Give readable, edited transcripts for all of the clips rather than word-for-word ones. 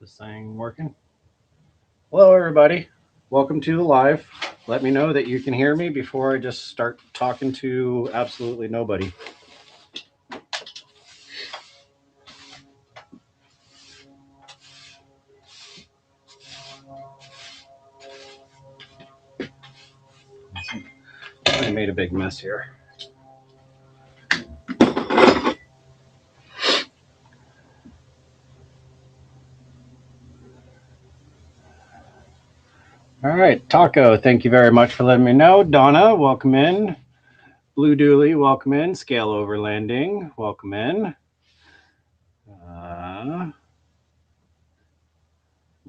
This thing working? Hello, everybody. Welcome to the live. Let me know that you can hear me before I just start talking to absolutely nobody. I made a big mess here. All right, Taco, thank you very much for letting me know. Donna, welcome in. Blue Dooley, welcome in. Scale over landing, welcome in. Am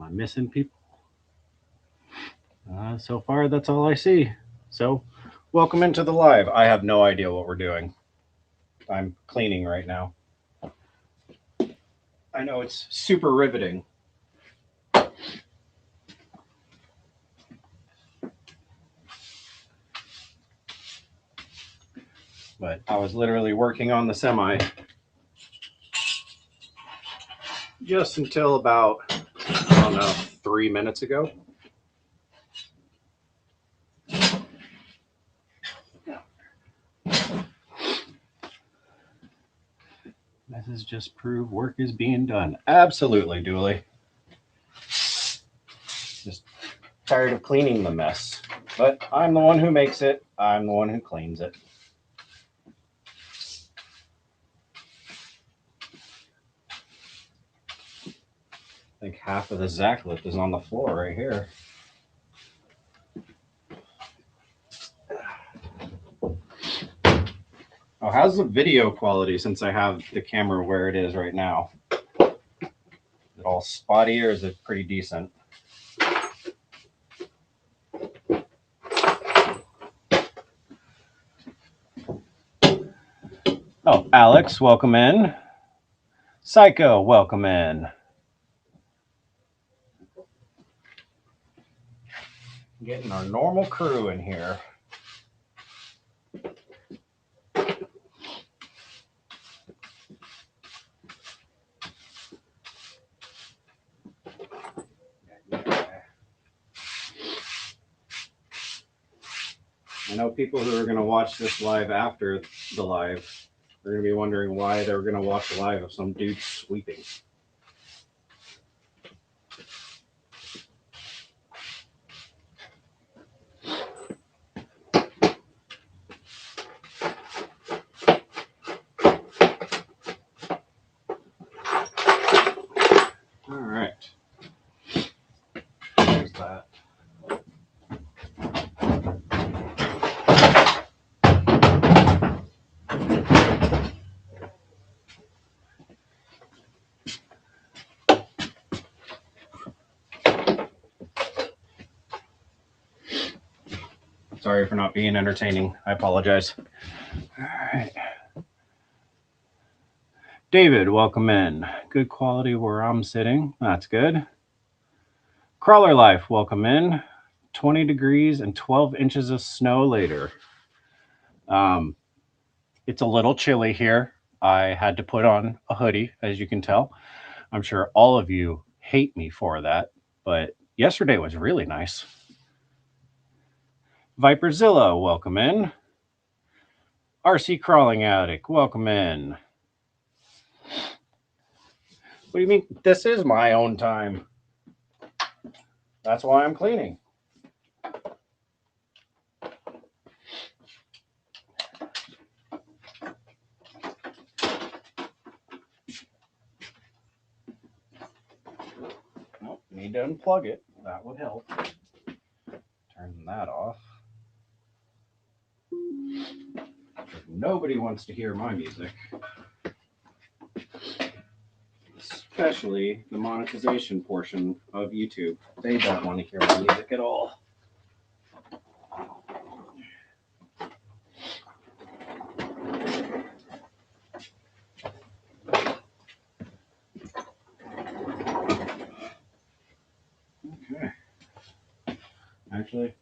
I missing people? So far, that's all I see. So, welcome into the live. I have no idea what we're doing. I'm cleaning right now. I know it's super riveting. But I was literally working on the semi just until about, I don't know, 3 minutes ago. This is just proof work is being done. Absolutely, Dooley. Just tired of cleaning the mess. But I'm the one who makes it. I'm the one who cleans it. I think half of the Zack lip is on the floor right here. Oh, how's the video quality since I have the camera where it is right now? Is it all spotty or is it pretty decent? Oh, Alex, welcome in. Psycho, welcome in. Getting our normal crew in here. I know people who are going to watch this live after the live are going to be wondering why they're going to watch a live of some dude sweeping. All right. There's that. Sorry for not being entertaining. I apologize. All right. David, welcome in. Good quality where I'm sitting. That's good. Crawler Life, welcome in. 20 degrees and 12 inches of snow later. It's a little chilly here. I had to put on a hoodie, as you can tell. I'm sure all of you hate me for that, but yesterday was really nice. Viperzilla, welcome in. RC Crawling Attic, welcome in. What do you mean? This is my own time. That's why I'm cleaning. Nope, need to unplug it. That would help. Turn that off. Nobody wants to hear my music. Especially the monetization portion of YouTube. They don't want to hear my music at all. Okay. Actually,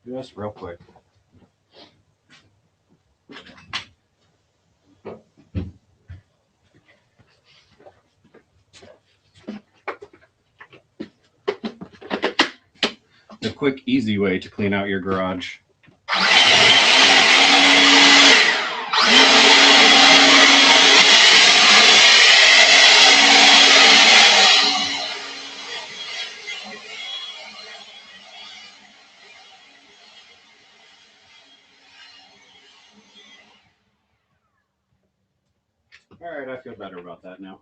do this real quick. The quick, easy way to clean out your garage. All right, I feel better about that now.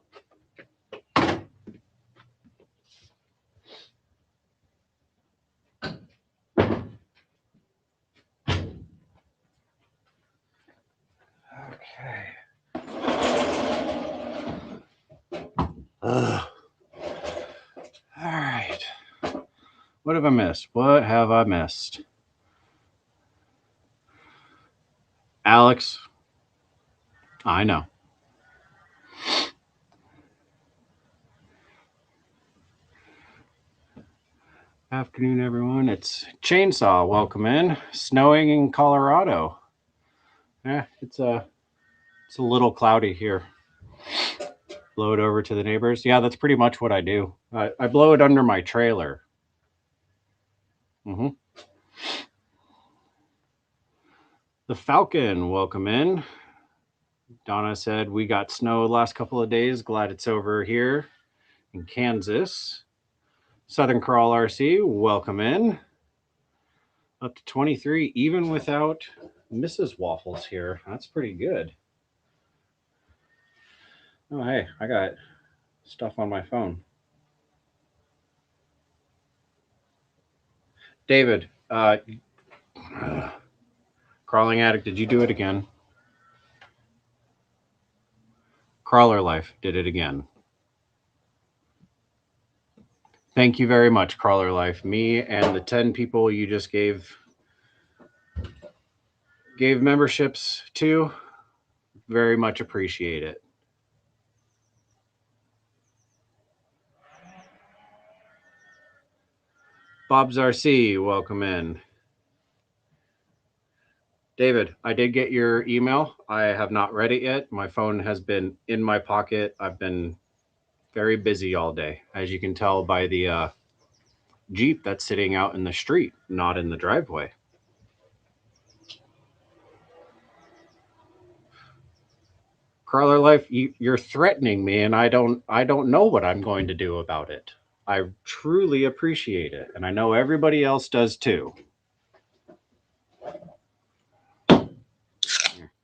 Okay. Ugh. All right. What have I missed? What have I missed? Alex, I know. Afternoon, everyone. It's Chainsaw. Welcome in. Snowing in Colorado. Yeah, it's a little cloudy here. Blow it over to the neighbors. Yeah, that's pretty much what I do. I blow it under my trailer. The Falcon, welcome in. Donna said we got snow the last couple of days. Glad it's over here in Kansas. Southern Crawl RC, welcome in. Up to 23, even without Mrs. Waffles here. That's pretty good. Oh, hey, I got stuff on my phone. David, Crawling Addict, did you do it again? Crawler Life did it again. Thank you very much, Crawler Life. Me and the 10 people you just gave memberships to, very much appreciate it. Bob's RC, welcome in. David, I did get your email. I have not read it yet. My phone has been in my pocket. I've been very busy all day, as you can tell by the Jeep that's sitting out in the street, not in the driveway. Crawler Life, you're threatening me, and I don't know what I'm going to do about it. I truly appreciate it, and I know everybody else does too.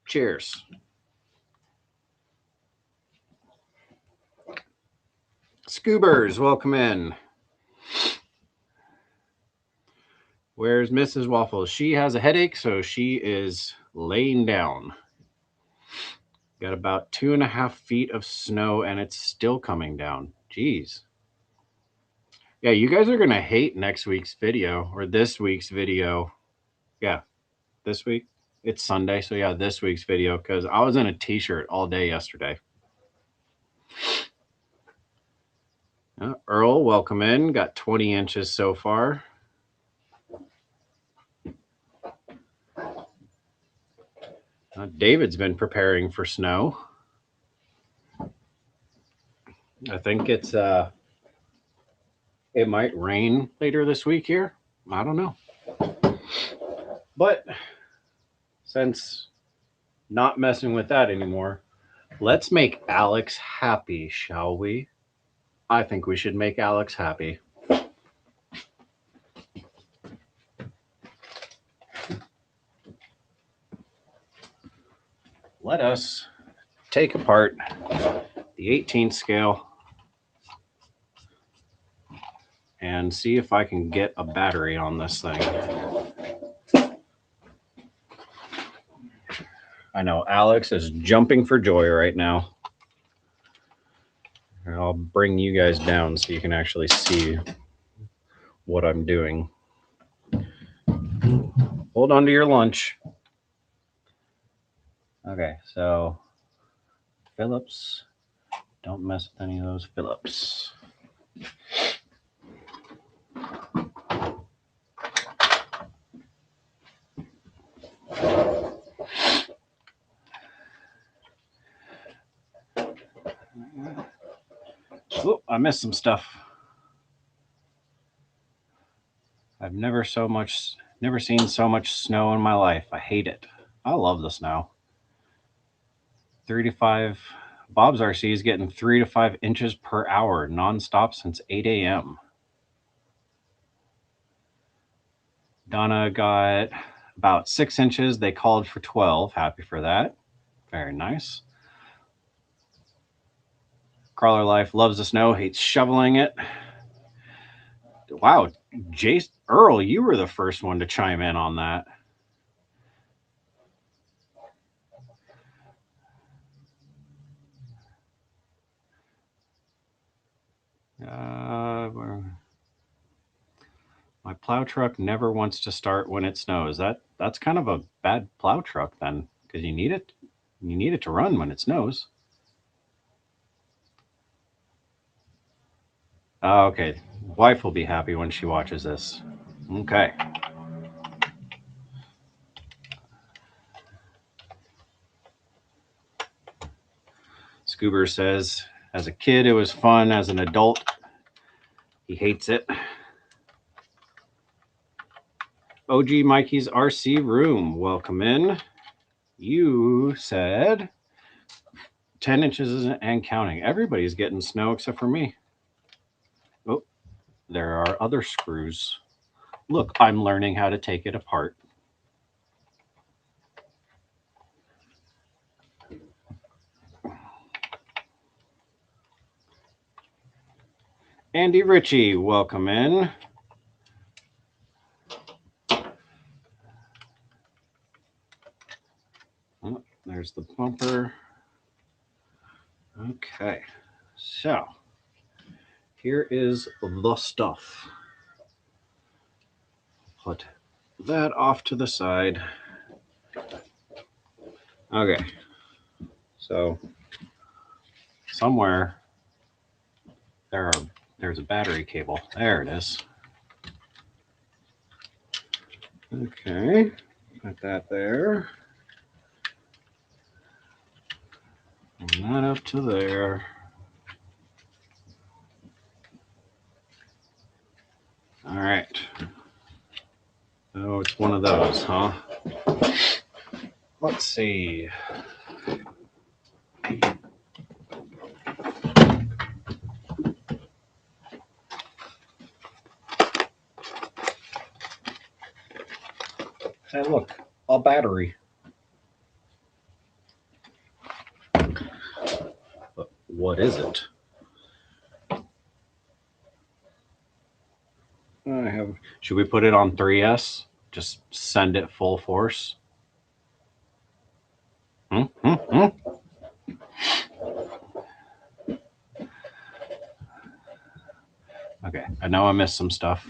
Cheers. Scoobers, welcome in. Where's Mrs. Waffles? She has a headache, so she is laying down. Got about 2.5 feet of snow, and it's still coming down. Jeez. Yeah, you guys are going to hate next week's video, or this week's video. Yeah, this week. It's Sunday, so yeah, this week's video, because I was in a t-shirt all day yesterday. Earl, welcome in. Got 20 inches so far. David's been preparing for snow. I think it's it might rain later this week here. I don't know. But since not messing with that anymore, let's make Alex happy, shall we? I think we should make Alex happy. Let us take apart the 18th scale and see if I can get a battery on this thing. I know Alex is jumping for joy right now. I'll bring you guys down so you can actually see what I'm doing. Hold on to your lunch. Okay, so Phillips. Don't mess with any of those Phillips. Oh, I missed some stuff. I've never seen so much snow in my life. I hate it. I love the snow. 35 Bob's RC is getting 3 to 5 inches per hour nonstop since 8 a.m. Donna got about 6 inches. They called for 12. Happy for that. Very nice. Crawler Life loves the snow, hates shoveling it. Wow, Earl, you were the first one to chime in on that. My plow truck never wants to start when it snows. That's kind of a bad plow truck then, because you need it. You need it to run when it snows. Okay, wife will be happy when she watches this. Okay. Scoober says, as a kid, it was fun. As an adult, he hates it. OG Mikey's RC room, welcome in. You said 10 inches and counting. Everybody's getting snow except for me. Oh, there are other screws. Look, I'm learning how to take it apart. Andy Ritchie, welcome in. Oh, there's the bumper. Okay, so here is the stuff. Put that off to the side. Okay, so somewhere there's a battery cable. There it is. Okay, put that there. And that up to there. All right. Oh, it's one of those, huh? Let's see. Hey, look, a battery. But what is it? Should we put it on 3S? Just send it full force? Okay, I know I missed some stuff.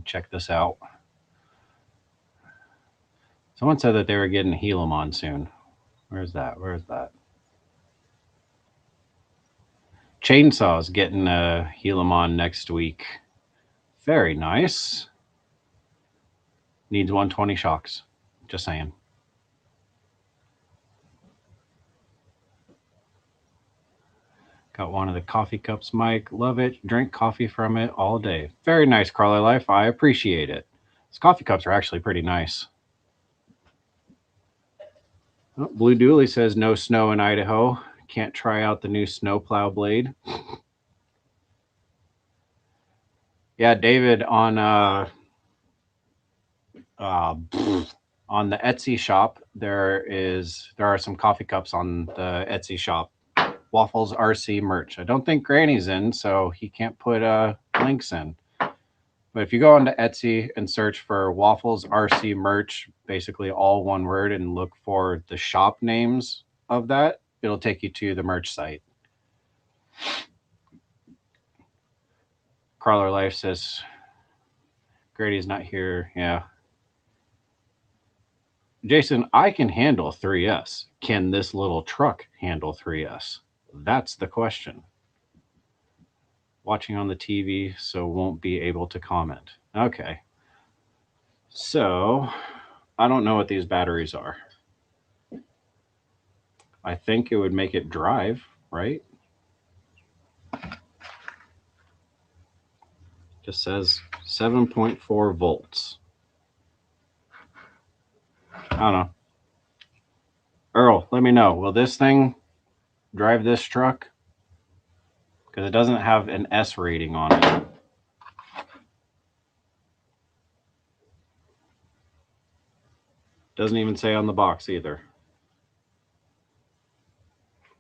Check this out. Someone said that they were getting Helamon soon. Where's that? Where's that? Chainsaw's getting a Helamon next week. Very nice. Needs 120 shocks. Just saying. Got one of the coffee cups, Mike. Love it. Drink coffee from it all day. Very nice, Crawler Life. I appreciate it. These coffee cups are actually pretty nice. Oh, Blue Dooley says no snow in Idaho. Can't try out the new snowplow blade. Yeah, David, on the Etsy shop, there are some coffee cups on the Etsy shop. Waffles RC merch. I don't think Granny's in, so he can't put links in. But if you go onto Etsy and search for Waffles RC merch, basically all one word, and look for the shop names of that, it'll take you to the merch site. Crawler Life says, Grady's not here. Yeah. Jason, I can handle 3S. Can this little truck handle 3S? That's the question. Watching on the TV, so won't be able to comment. Okay. So, I don't know what these batteries are. I think it would make it drive, right? Just says 7.4 volts. I don't know. Earl, let me know. Will this thing drive this truck? Because it doesn't have an S rating on it. Doesn't even say on the box either.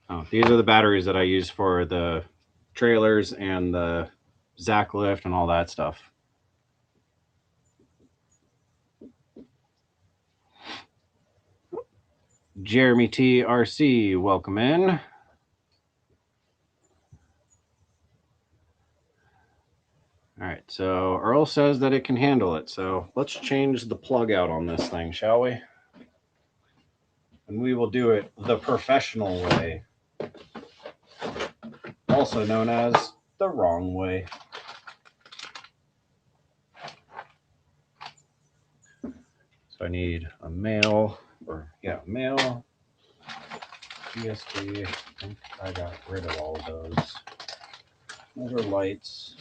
Oh, these are the batteries that I use for the trailers and the Zack lift and all that stuff. Jeremy T. RC, welcome in. All right, so Earl says that it can handle it. So let's change the plug out on this thing, shall we? And we will do it the professional way, also known as the wrong way. So I need a male, male, ESP. I think I got rid of all of those. Those are lights.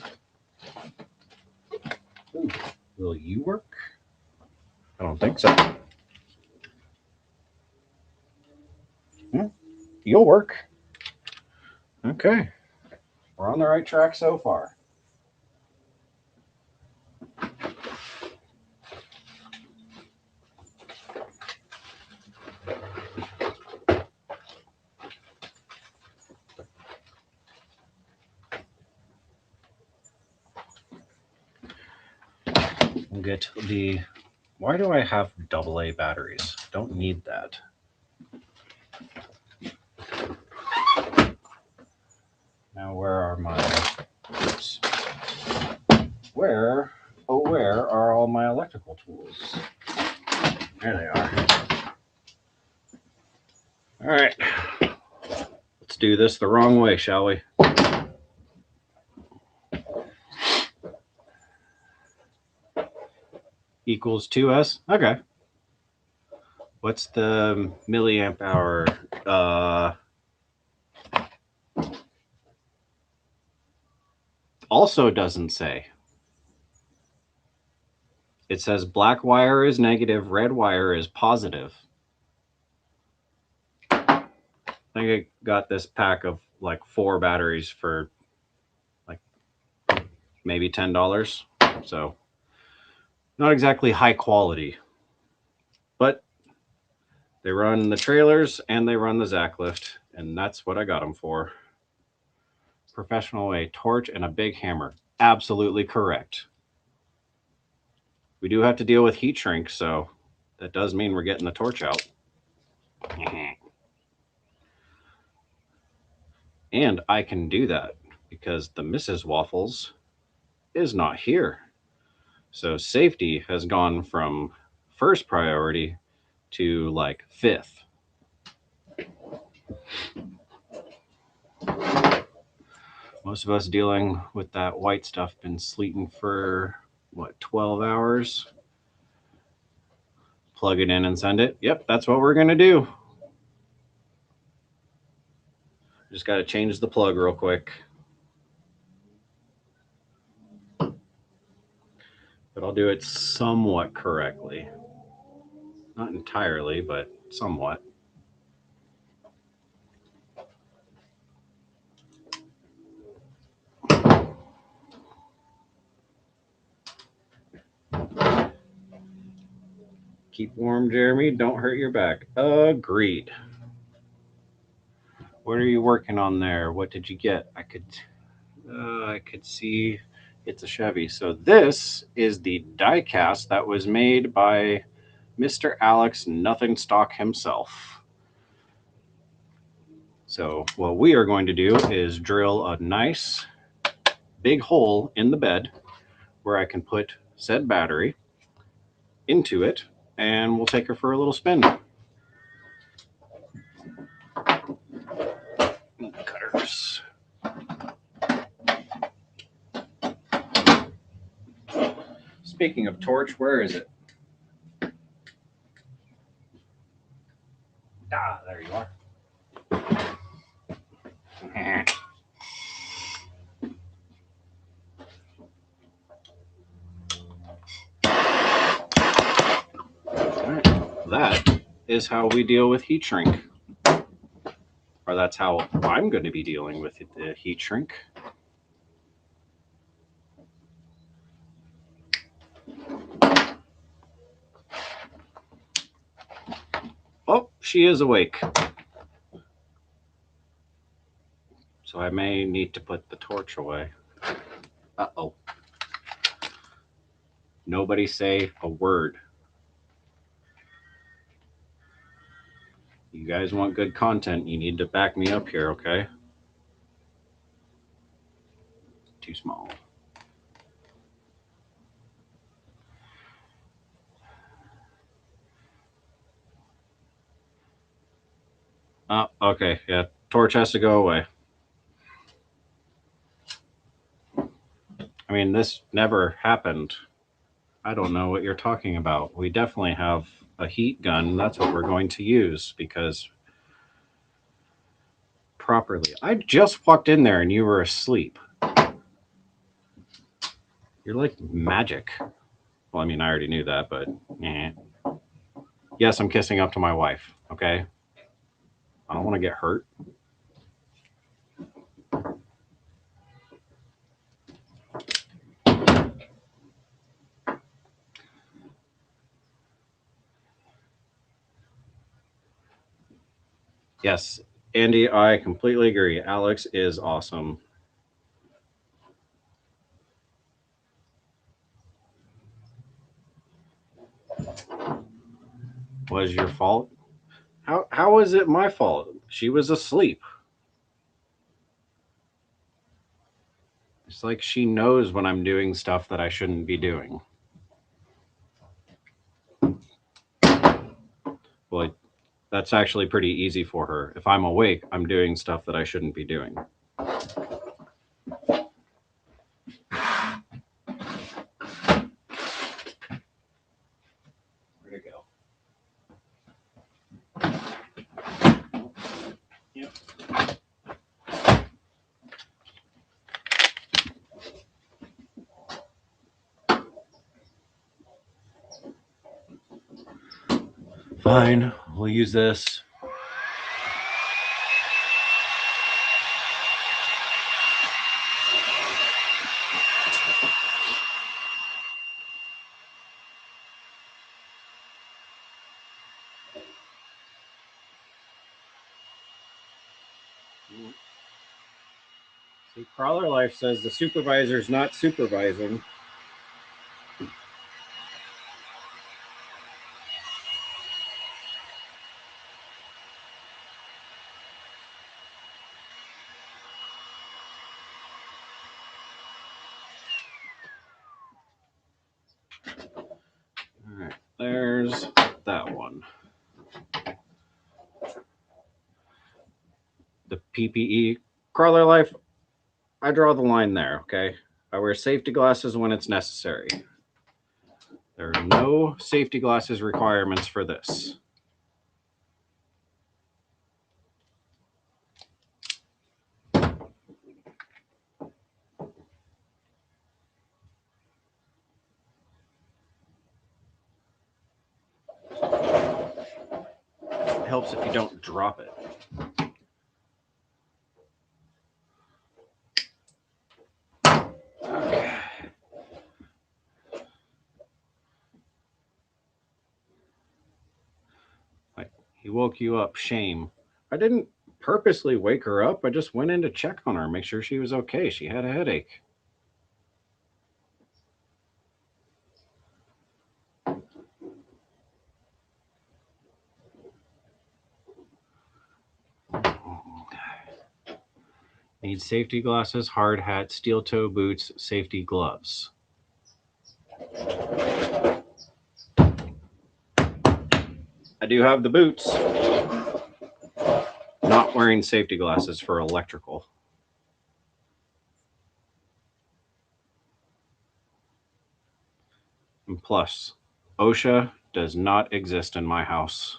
Ooh, will you work? I don't think so. You'll work. Okay. We're on the right track so far. We'll get the... Why do I have AA batteries? Don't need that. Now where are my... Oops. Where are all my electrical tools? There they are. All right. Let's do this the wrong way, shall we? Equals 2S? Okay. What's the milliamp hour? Also doesn't say. It says black wire is negative, red wire is positive. I think I got this pack of like 4 batteries for like maybe $10. So not exactly high quality, but they run the trailers and they run the Zack lift, and that's what I got them for. Professional way, torch and a big hammer. Absolutely correct. We do have to deal with heat shrink, so that does mean we're getting the torch out. And I can do that because the Mrs. Waffles is not here. So safety has gone from first priority to like 5th. Most of us dealing with that white stuff been sleeting for what, 12 hours? Plug it in and send it. Yep, that's what we're gonna do. Just got to change the plug real quick. But I'll do it somewhat correctly. Not entirely, but somewhat. Keep warm, Jeremy. Don't hurt your back. Agreed. What are you working on there? What did you get? I could see it's a Chevy. So this is the die cast that was made by Mr. Alex Nothing Stock himself. So what we are going to do is drill a nice big hole in the bed where I can put said battery into it, and we'll take her for a little spin. Cutters. Speaking of torch, where is it? Ah, there you are. is how we deal with heat shrink. Or that's how I'm going to be dealing with the heat shrink. Oh, she is awake. So I may need to put the torch away. Uh-oh. Nobody say a word. You guys want good content, you need to back me up here, okay? Too small. Oh, okay, yeah. Torch has to go away. I mean, this never happened. I don't know what you're talking about. We definitely have a heat gun. That's what we're going to use because properly. I just walked in there and you were asleep. You're like magic. Well, I mean, I already knew that, but yes, I'm kissing up to my wife, okay? I don't want to get hurt. Yes, Andy, I completely agree. Alex is awesome. Was your fault? How is it my fault? She was asleep. It's like she knows when I'm doing stuff that I shouldn't be doing. Well, that's actually pretty easy for her. If I'm awake, I'm doing stuff that I shouldn't be doing. Where'd it go? Yep. Fine, we'll use this. See, Crawler Life says the supervisor's not supervising. All right, there's that one. The PPE. Crawler Life, I draw the line there, okay? I wear safety glasses when it's necessary. There are no safety glasses requirements for this. It helps if you don't drop it. Okay. He woke you up. Shame. I didn't purposely wake her up. I just went in to check on her, make sure she was okay. She had a headache. Need safety glasses, hard hat, steel toe boots, safety gloves. I do have the boots. Not wearing safety glasses for electrical. And plus, OSHA does not exist in my house.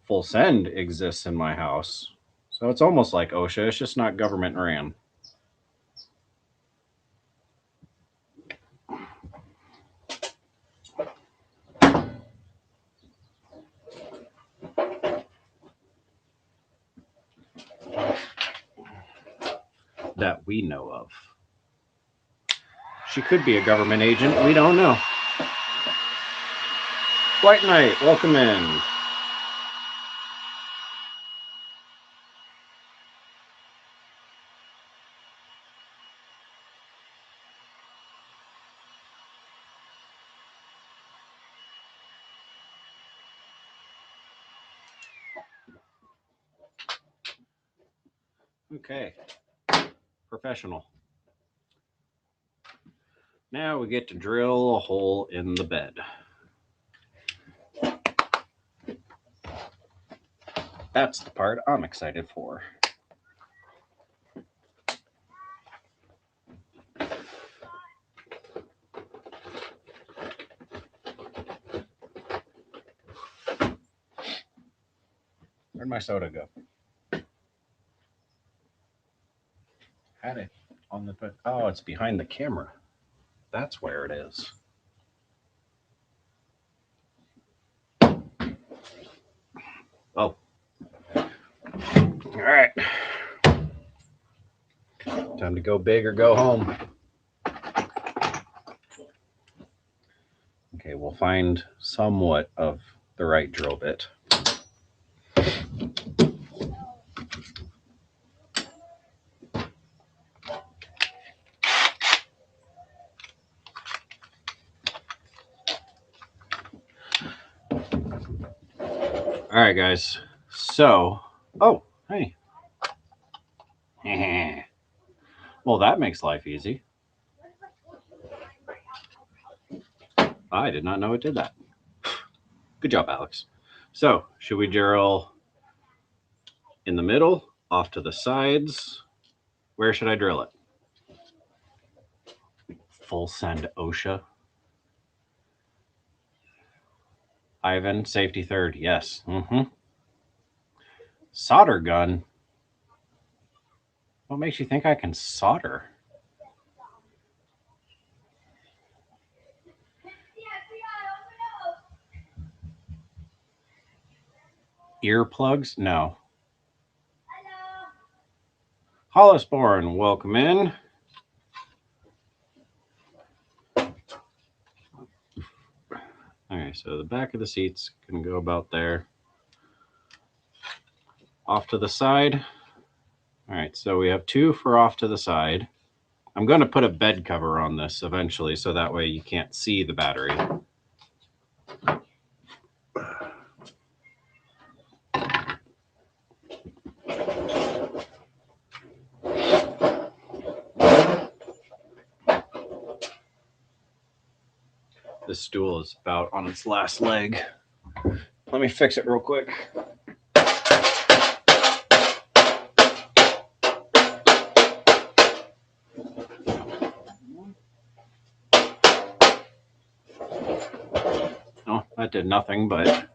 Full send exists in my house. So it's almost like OSHA, it's just not government ran. that we know of. She could be a government agent. We don't know. White Knight, welcome in. Okay, professional. Now we get to drill a hole in the bed. That's the part I'm excited for. Where'd my soda go? Had it on the... Oh, it's behind the camera. That's where it is. Oh. All right. Time to go big or go home. Okay, we'll find somewhat of the right drill bit. All right, guys. So, oh, hey. Well, that makes life easy. I did not know it did that. Good job, Alex. So, should we drill in the middle, off to the sides? Where should I drill it? Full send OSHA. Ivan, safety third. Yes. Solder gun. What makes you think I can solder? Earplugs? No. Hollisborn, welcome in. Okay, so the back of the seats can go about there. Off to the side. All right, so we have two for off to the side. I'm going to put a bed cover on this eventually, so that way you can't see the battery. This stool is about on its last leg. Let me fix it real quick. Oh, that did nothing, but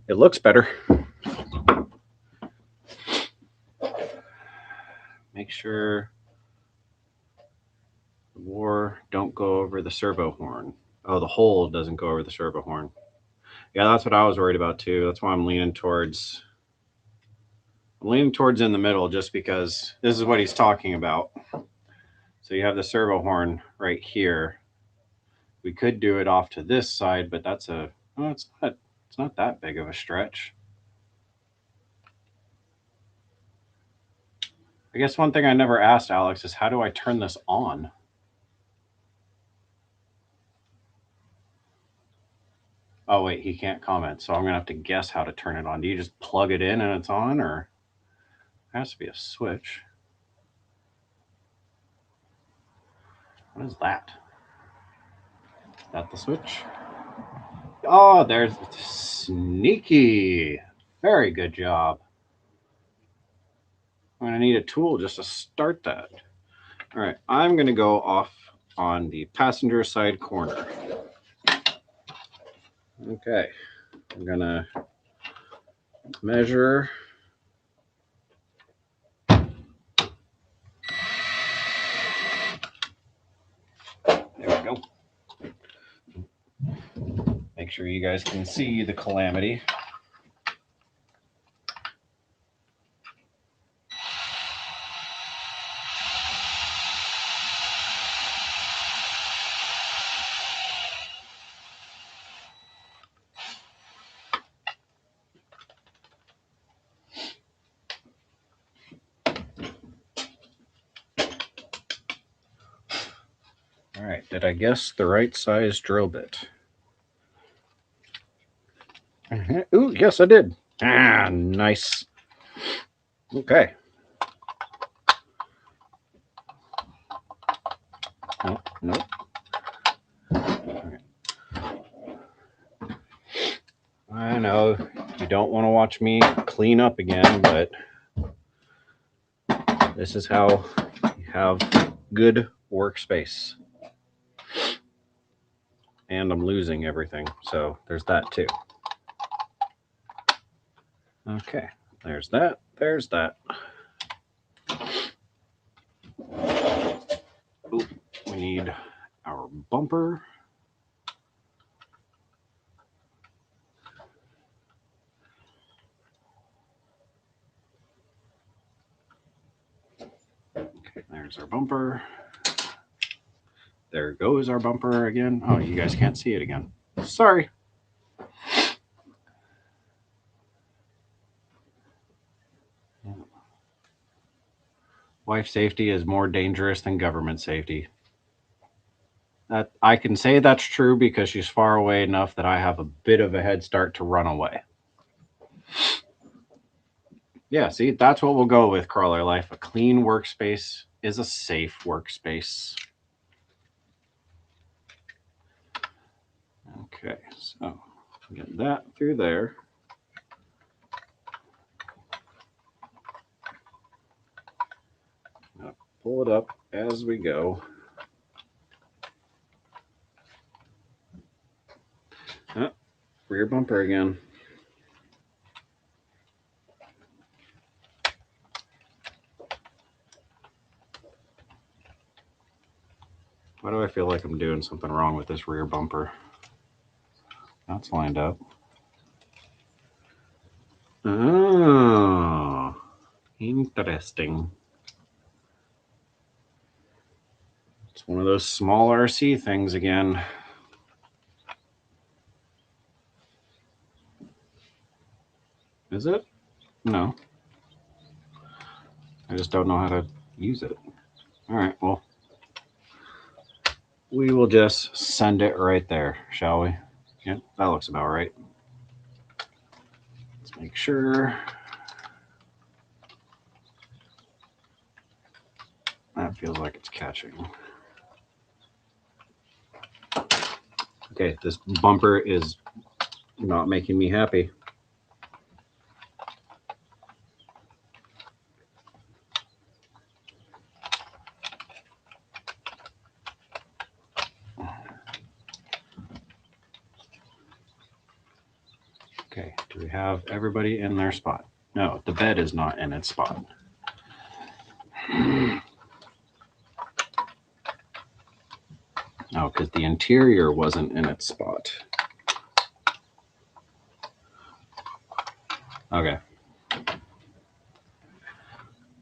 it looks better. Make sure the war don't go over the servo horn. Oh, the hole doesn't go over the servo horn. Yeah, that's what I was worried about too. That's why I'm leaning towards in the middle, just because this is what he's talking about. So you have the servo horn right here. We could do it off to this side, but that's it's not that big of a stretch. I guess one thing I never asked Alex is, how do I turn this on? Oh wait, he can't comment, so I'm gonna have to guess how to turn it on. Do you just plug it in and it's on, or there has to be a switch? What is that? Is that the switch? Oh, there's sneaky. Very good job. I'm gonna need a tool just to start that. All right, I'm gonna go off on the passenger side corner. Okay, I'm gonna measure. There we go. Make sure you guys can see the calamity. Did I guess the right size drill bit? Ooh, yes, I did. Ah, nice. Okay. Oh, nope. I know you don't want to watch me clean up again, but this is how you have good workspace. And I'm losing everything, so there's that too. Okay, there's that, there's that. Ooh, we need our bumper. Okay, there's our bumper. There goes our bumper again. Oh, you guys can't see it again. Sorry. Wife safety is more dangerous than government safety. That I can say that's true because she's far away enough that I have a bit of a head start to run away. Yeah, see, that's what we'll go with, Crawler Life. A clean workspace is a safe workspace. Okay, so get that through there. Now pull it up as we go. Oh, rear bumper again. Why do I feel like I'm doing something wrong with this rear bumper? That's lined up. Oh, interesting. It's one of those small RC things again. Is it? No. I just don't know how to use it. All right, well, we will just send it right there, shall we? Yep, that looks about right. Let's make sure. That feels like it's catching. Okay, this bumper is not making me happy. Okay, do we have everybody in their spot? No, the bed is not in its spot. No, because the interior wasn't in its spot. Okay.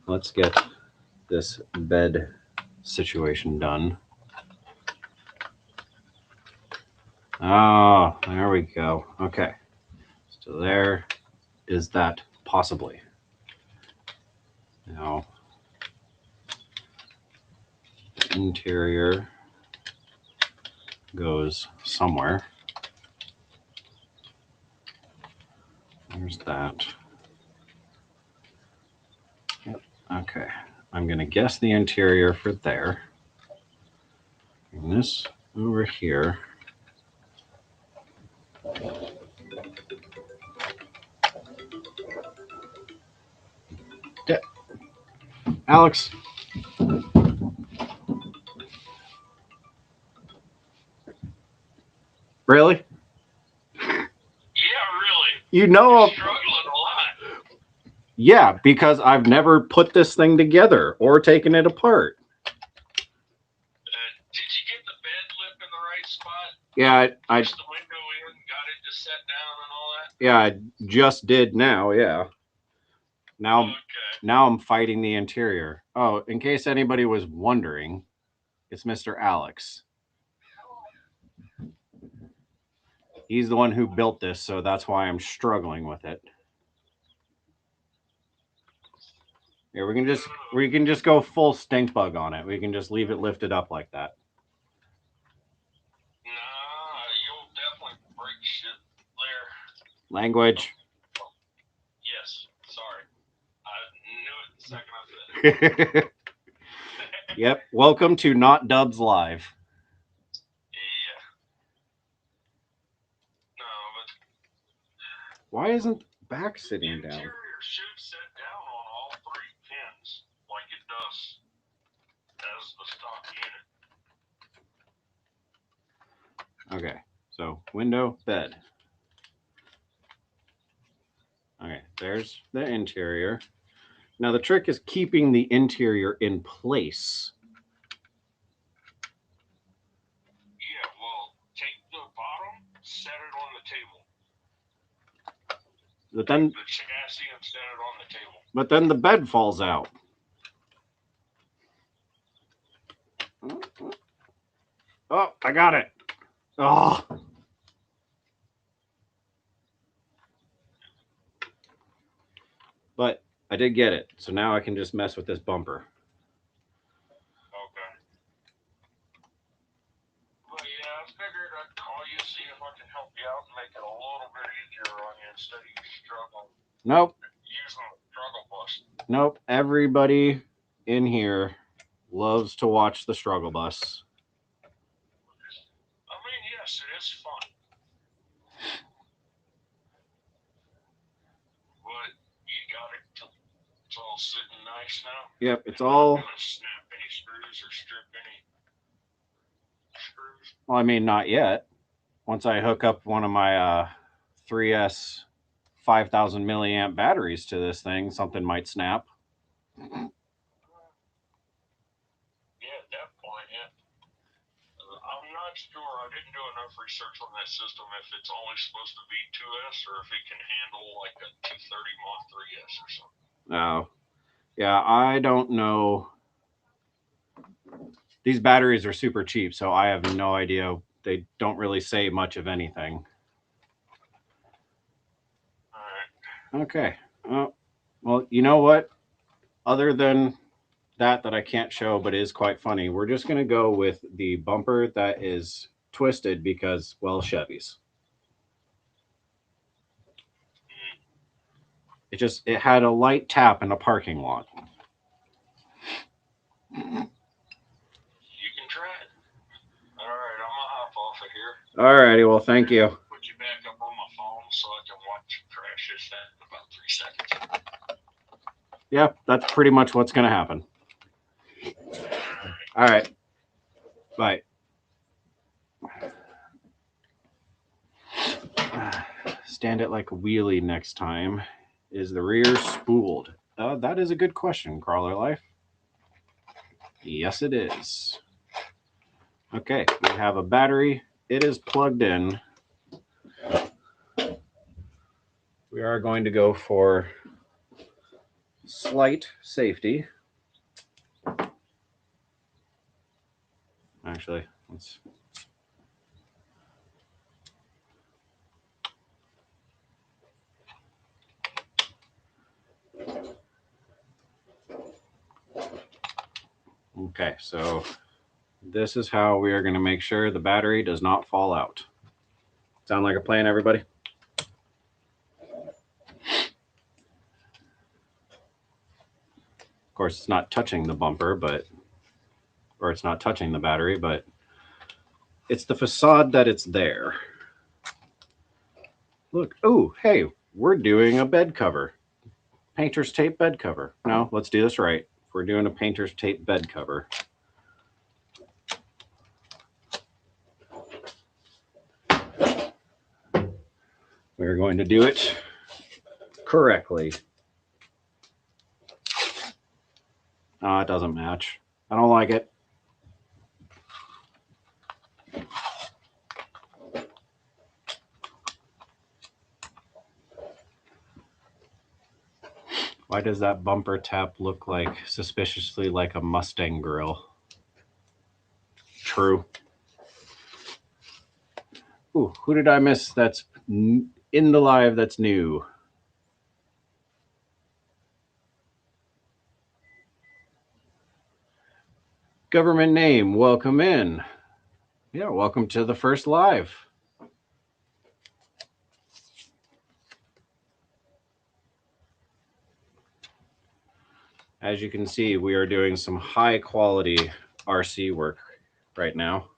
Let's get this bed situation done. Oh, there we go. Okay. So there is that possibly. Now, the interior goes somewhere. There's that. Yep. Okay. I'm going to guess the interior for there. Bring this over here. Yeah. Alex. Really? Yeah, really. You know, struggling a lot. Yeah, because I've never put this thing together or taken it apart. Did you get the bed lip in the right spot? Yeah, I pushed the window in, got it to set down and all that? Yeah, I just did now. Yeah. Now I'm fighting the interior. Oh, in case anybody was wondering, it's Mr. Alex. He's the one who built this, so that's why I'm struggling with it. Yeah, we can just go full stink bug on it. We can just leave it lifted up like that. Language. Yes, sorry. I knew it the second I said it. Yep. Welcome to Not Dubs Live. Yeah. No, but Why isn't back sitting down? interior should set down on all three pins like it does as the stock unit. Okay. So window, bed. Okay. There's the interior. Now the trick is keeping the interior in place. Yeah, well, take the bottom, set it on the table. But then The chassis and set it on the table. But then the bed falls out. Oh, I got it. Oh. But I did get it. So now I can just mess with this bumper. Okay. Well, yeah, I figured I'd call you, see if I can help you out and make it a little bit easier on you instead of you struggling. Nope. Using the struggle bus. Nope. Everybody in here loves to watch the struggle bus. I mean, yes, it is fun. But you got it. It's all sitting nice now. Yep, it's all. Not gonna snap any screws or strip any screws. Well, I mean, not yet. Once I hook up one of my 3S 5,000 milliamp batteries to this thing, something might snap. Yeah, at that point, yeah. I'm not sure. I didn't do enough research on that system if it's only supposed to be 2S or if it can handle like a 230 Mach 3S or something. Oh, yeah, I don't know. These batteries are super cheap, so I have no idea. They don't really say much of anything. All right. Okay. Well, you know what? Other than that I can't show, but is quite funny, we're just going to go with the bumper that is twisted because, well, Chevys. It had a light tap in a parking lot. You can try it. All right, I'm gonna hop off of here. All righty, well, thank you. Put you back up on my phone so I can watch you crash this in about 3 seconds. Yeah, that's pretty much what's going to happen. All right. Bye. Stand it like a wheelie next time. Is the rear spooled? That is a good question, Crawler Life. Yes, it is. Okay, we have a battery. It is plugged in. We are going to go for slight safety. Actually, let's. Okay, so this is how we are going to make sure the battery does not fall out. Sound like a plan, everybody? Of course, it's not touching the bumper, or it's not touching the battery, but it's the facade that it's there. Look, oh, hey, we're doing a bed cover. Painter's tape bed cover. No, let's do this right. We're doing a painter's tape bed cover. We're going to do it correctly. Oh, it doesn't match. I don't like it. Why does that bumper tap look like suspiciously like a Mustang grill? True. Ooh, who did I miss that's in the live that's new? Government name, welcome in. Yeah, welcome to the first live. As you can see, we are doing some high quality RC work right now,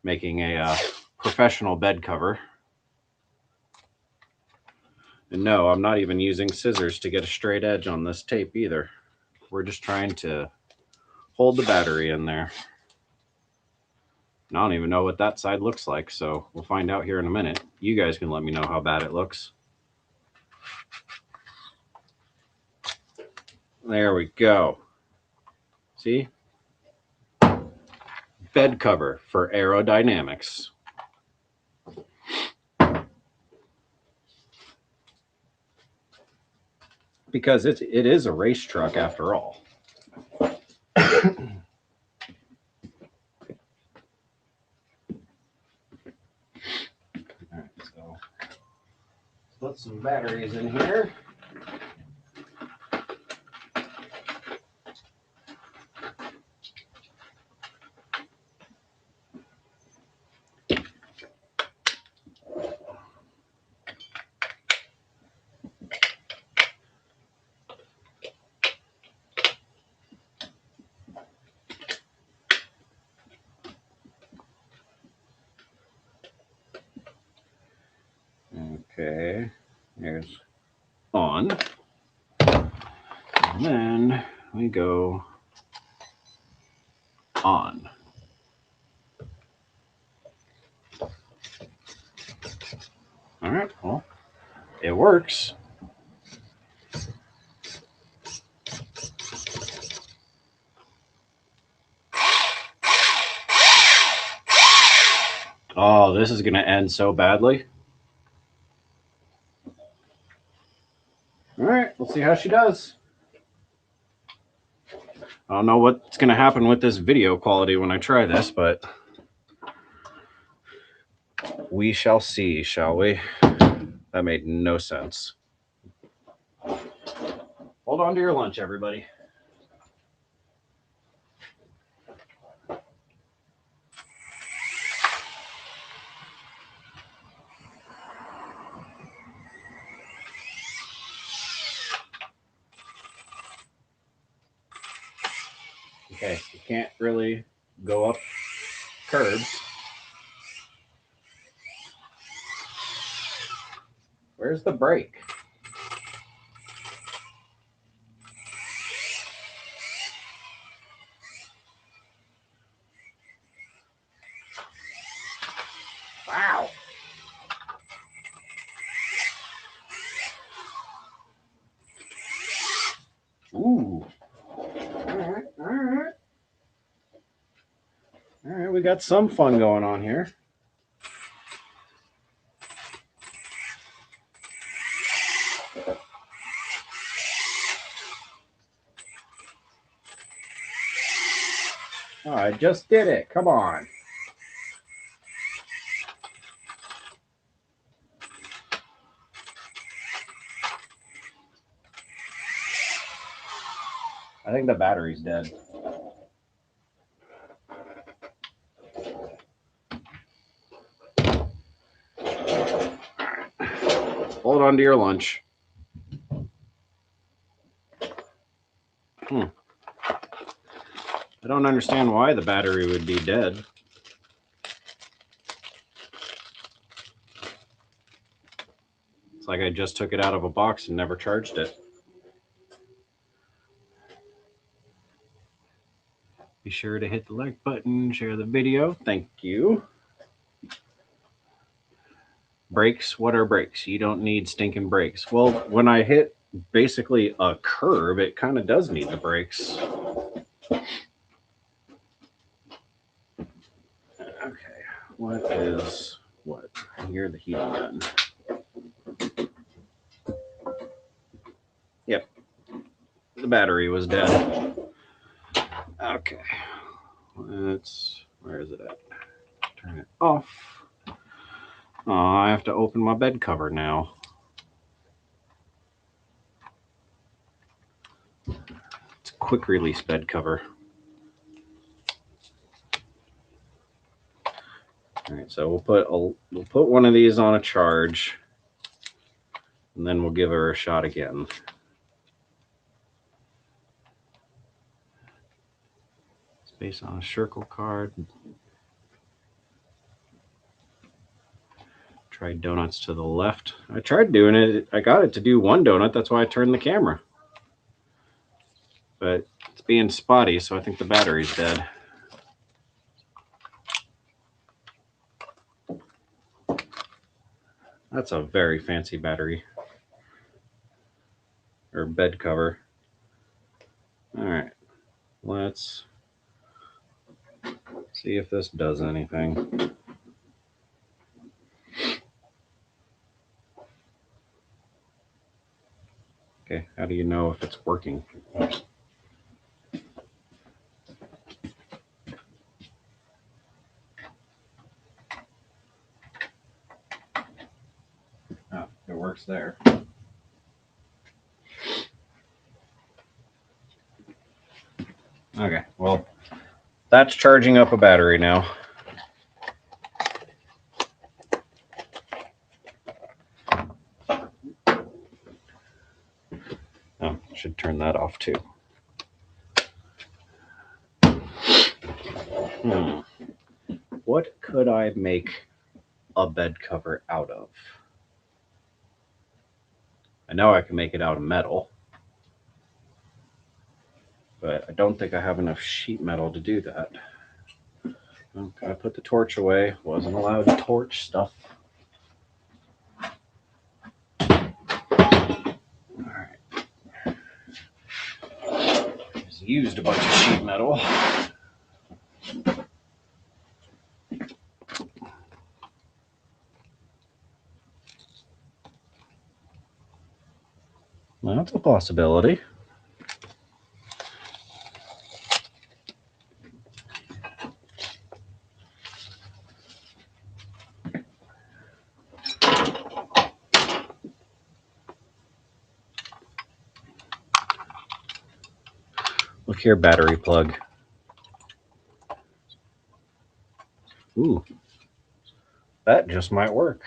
making a professional bed cover. And no, I'm not even using scissors to get a straight edge on this tape either. We're just trying to hold the battery in there. And I don't even know what that side looks like, so we'll find out here in a minute. You guys can let me know how bad it looks. There we go. See? Bed cover for aerodynamics. Because it is a race truck after all. Alright, so put some batteries in here. Okay, there's on. And then we go on. All right, well, it works. Oh, this is going to end so badly. All right, we'll see how she does. I don't know what's going to happen with this video quality when I try this, but we shall see, shall we? That made no sense. Hold on to your lunch, everybody. Okay, you can't really go up curbs. Where's the brake? Wow. Ooh. All right, we got some fun going on here. Oh, I just did it. Come on. I think the battery's dead. Hold on to your lunch. I don't understand why the battery would be dead. It's like I just took it out of a box and never charged it. Be sure to hit the like button, share the video. Thank you. Brakes, what are brakes? You don't need stinking brakes. Well, when I hit basically a curb, it kind of does need the brakes. Okay, what is what? Here, the heating gun. Yep, the battery was dead. Okay, where is it at? Turn it off. Oh, I have to open my bed cover now. It's a quick release bed cover. All right, so we'll put one of these on a charge, and then we'll give her a shot again. Space on a circle card. Try donuts to the left. I tried doing it. I got it to do one donut. That's why I turned the camera. But it's being spotty, so I think the battery's dead. That's a very fancy battery. Or bed cover. Alright. Let's see if this does anything. Okay, how do you know if it's working? Oh, it works there. Okay, well, that's charging up a battery now. Oh, I should turn that off too. What could I make a bed cover out of? I know I can make it out of metal, but I don't think I have enough sheet metal to do that. Okay, I put the torch away. Wasn't allowed to torch stuff. Alright. Just used a bunch of sheet metal. Well, that's a possibility. Look here, battery plug. Ooh, that just might work.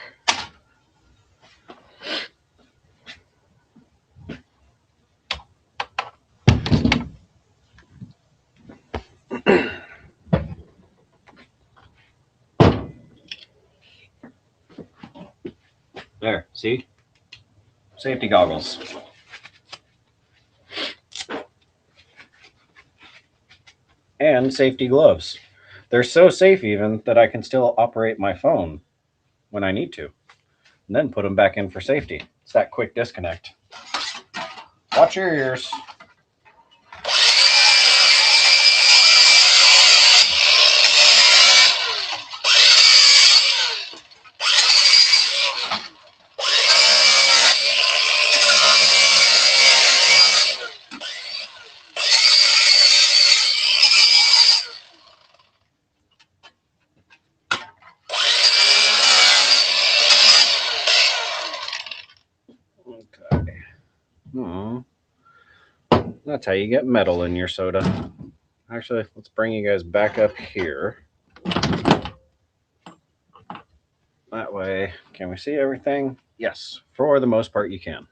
There, see? Safety goggles. And safety gloves. They're so safe even that I can still operate my phone when I need to. And then put them back in for safety. It's that quick disconnect. Watch your ears. Okay. That's how you get metal in your soda. Actually, let's bring you guys back up here. That way, can we see everything? Yes, for the most part you can.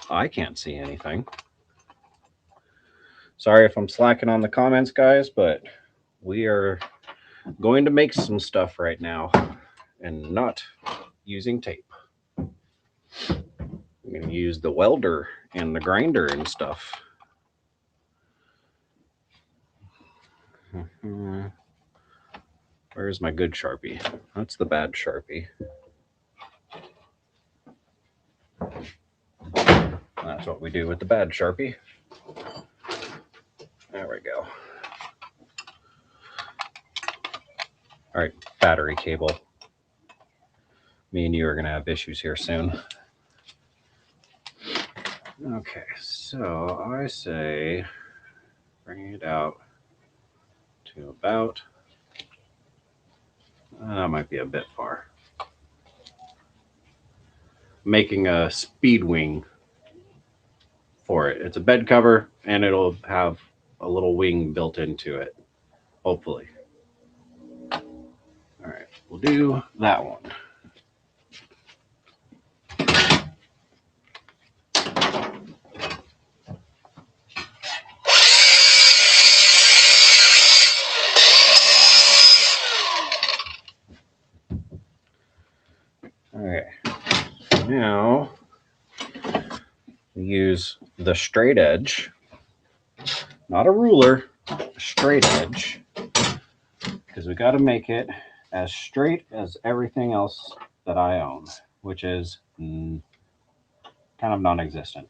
I can't see anything. Sorry if I'm slacking on the comments, guys, but we are going to make some stuff right now and not using tape. I'm going to use the welder and the grinder and stuff. Where's my good Sharpie? That's the bad Sharpie. That's what we do with the bad Sharpie. There we go. All right, battery cable. Me and you are going to have issues here soon. Okay, so I say bring it out to about, that might be a bit far. Making a speed wing for it. It's a bed cover and it'll have a little wing built into it, hopefully. All right, we'll do that one. Okay. Now we use the straight edge, not a ruler, a straight edge, because we got to make it as straight as everything else that I own, which is kind of non-existent.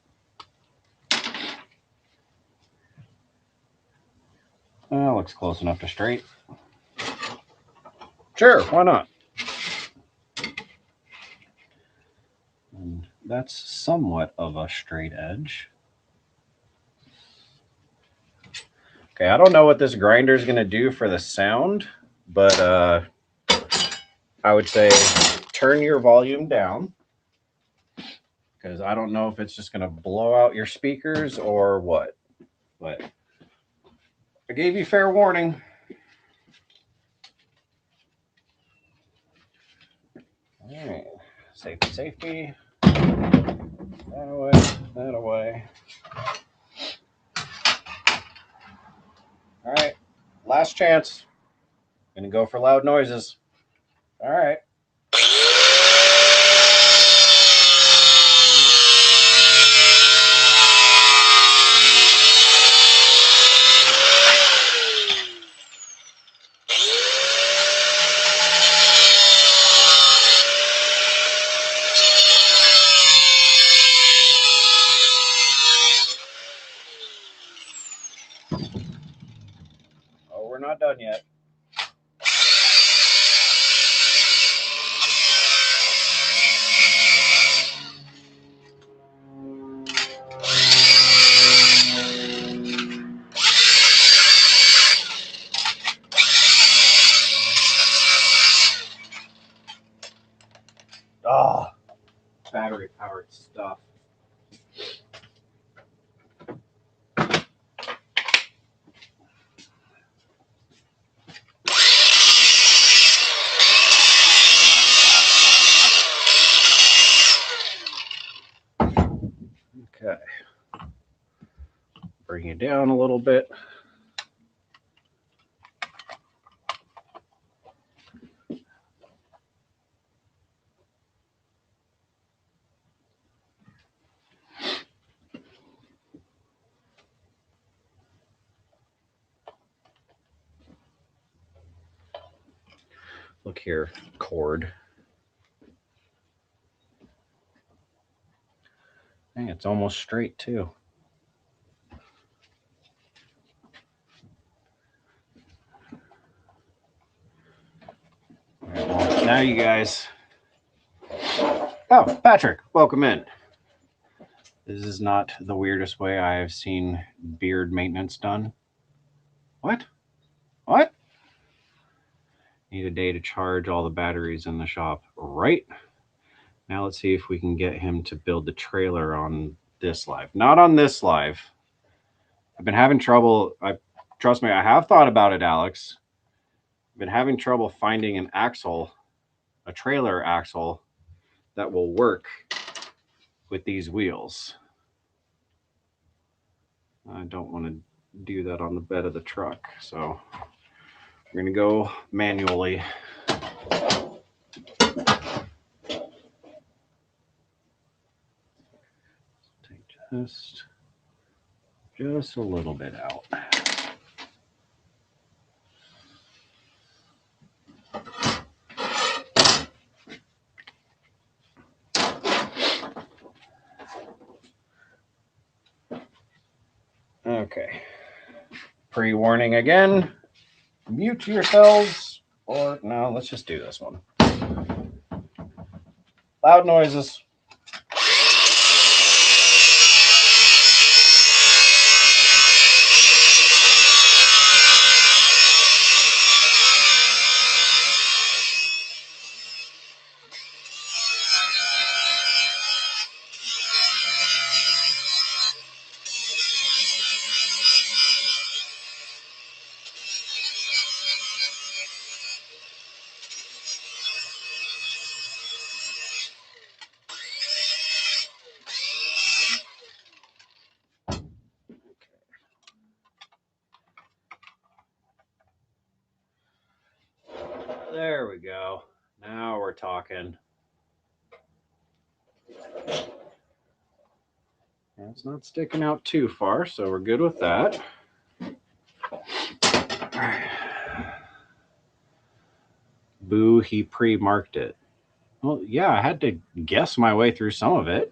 That looks close enough to straight. Sure, why not? And that's somewhat of a straight edge. Okay, I don't know what this grinder is going to do for the sound, but I would say turn your volume down, because I don't know if it's just going to blow out your speakers or what. But I gave you fair warning. All right, safety, safety. That away, that away. All right, last chance. Gonna go for loud noises. All right. Oh, we're not done yet. Oh, battery powered stuff. Okay. Bring it down a little bit. Look here, cord. Dang, it's almost straight too. All right, well, now you guys. Oh, Patrick, welcome in. This is not the weirdest way I have seen beard maintenance done. What? What? Need a day to charge all the batteries in the shop. Right. Now let's see if we can get him to build the trailer on this live. Not on this live. I've been having trouble. Trust me, I have thought about it, Alex. I've been having trouble finding an axle, a trailer axle, that will work with these wheels. I don't want to do that on the bed of the truck, so we're going to go manually. Take just a little bit out. Okay. Pre-warning again. Mute yourselves, or no, let's just do this one. Loud noises. There we go. Now we're talking. And it's not sticking out too far, so we're good with that. Boo, he pre-marked it. Well, yeah, I had to guess my way through some of it.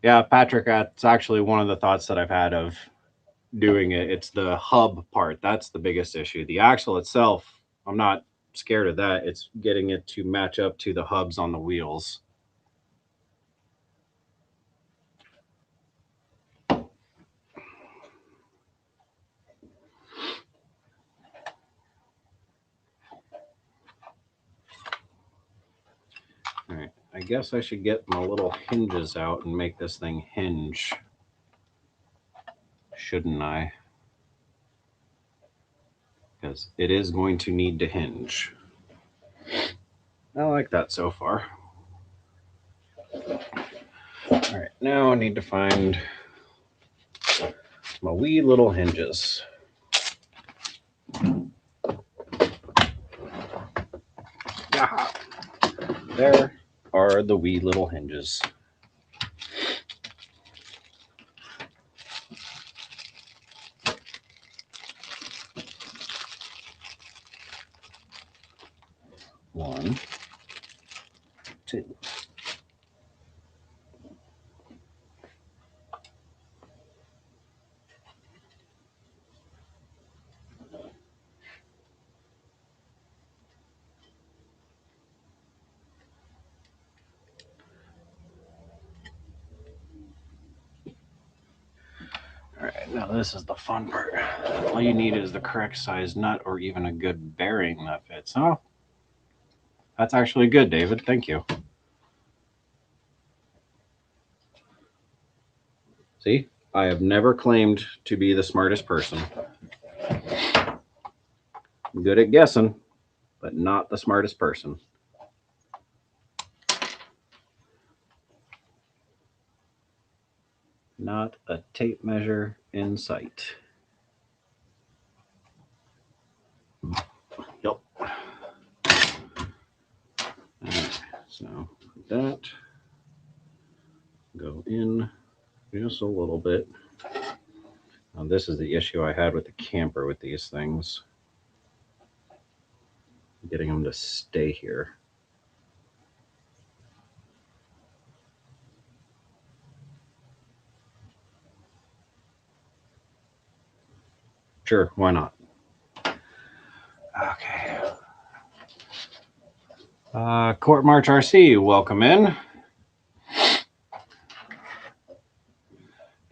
Yeah, Patrick, that's actually one of the thoughts that I've had of doing it. It's the hub part. That's the biggest issue. The axle itself, I'm not scared of that. It's getting it to match up to the hubs on the wheels. All right, I guess I should get my little hinges out and make this thing hinge. Shouldn't I? Because it is going to need to hinge. I like that so far. All right, now I need to find my wee little hinges. Yeah, there are the wee little hinges. One, two. All right, now this is the fun part. All you need is the correct size nut or even a good bearing that fits. Oh, that's actually good, David. Thank you. See, I have never claimed to be the smartest person. I'm good at guessing, but not the smartest person. Not a tape measure in sight. Yep. Alright, so that go in just a little bit. Now this is the issue I had with the camper with these things. Getting them to stay here. Sure, why not? Okay. Court March RC, welcome in.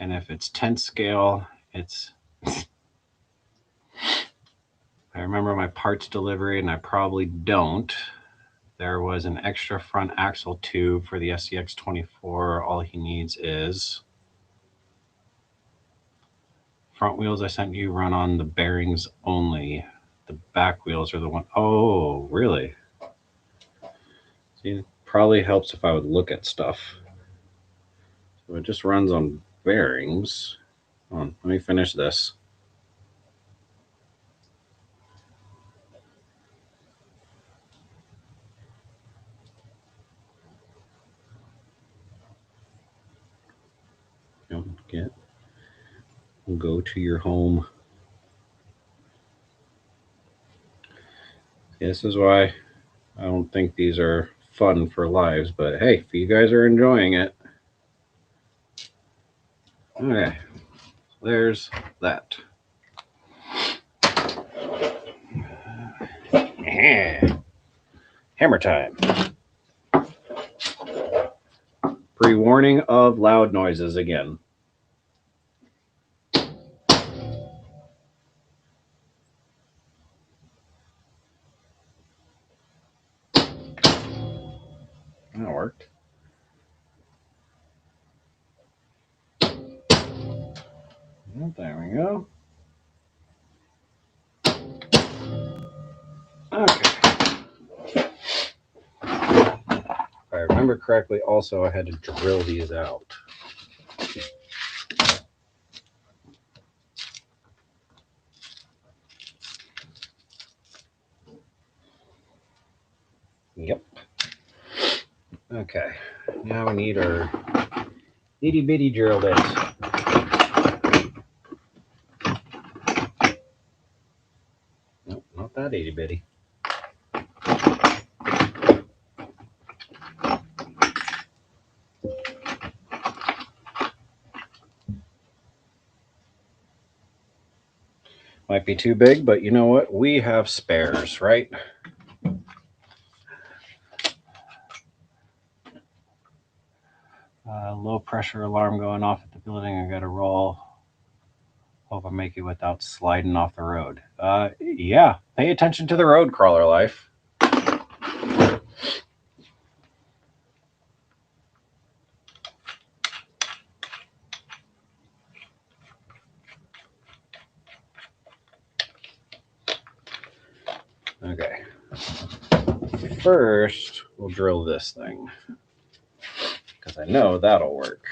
And if it's 10th scale, it's... I remember my parts delivery, and I probably don't. There was an extra front axle tube for the SCX24. All he needs is... Front wheels I sent you run on the bearings only. The back wheels are the one. Oh, really? See, it probably helps if I would look at stuff. So it just runs on bearings. Hold on, let me finish this. Don't go to your home. This is why I don't think these are fun for lives, but hey, if you guys are enjoying it. Okay, there's that. Yeah. Hammer time. Pre-warning of loud noises again. That worked. Well, there we go. Okay. If I remember correctly, also I had to drill these out. Yep. Okay. Now we need our itty bitty drill bits. Nope, not that itty bitty. Might be too big, but you know what? We have spares, right? Low pressure alarm going off at the building. I got to roll. Hope I make it without sliding off the road. Yeah, pay attention to the road, crawler life. Okay. First, we'll drill this thing because I know that'll work.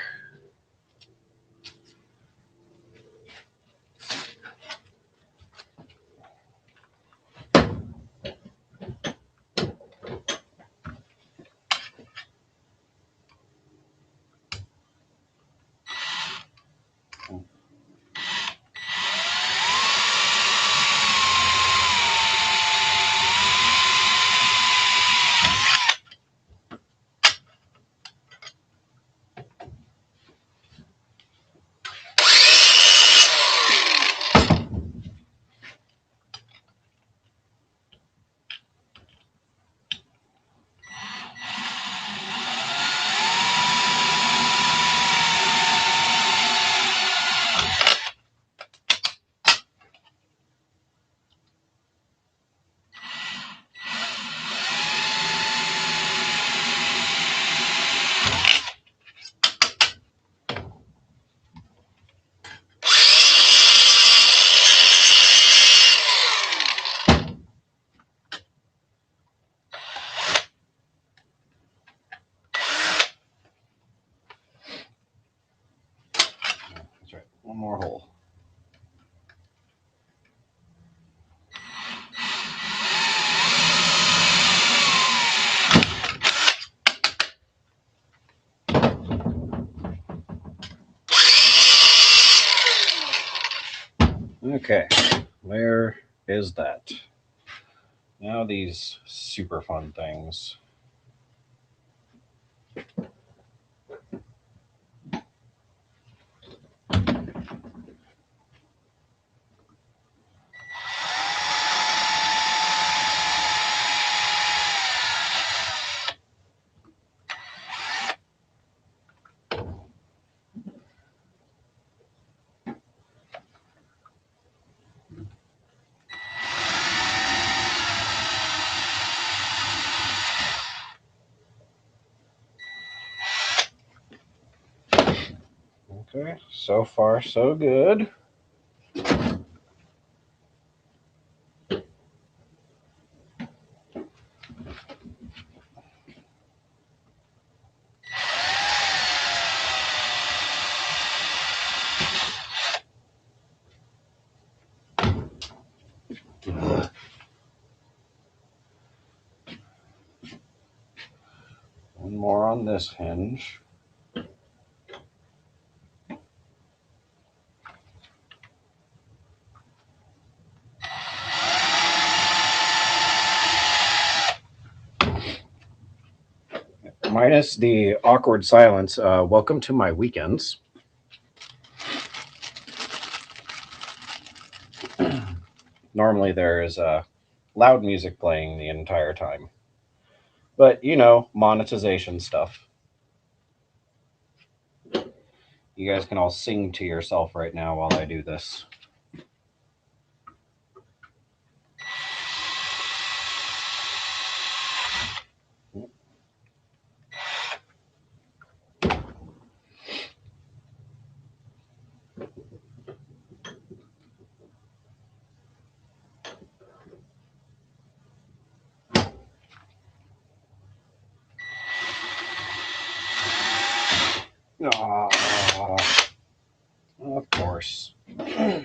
That's right. One more hole. Okay, where is that? Now these super fun things. Okay, so far so good. One more on this hinge. Minus the awkward silence, welcome to my weekends. Normally there is loud music playing the entire time. But, you know, monetization stuff. You guys can all sing to yourself right now while I do this. Oh, of course. All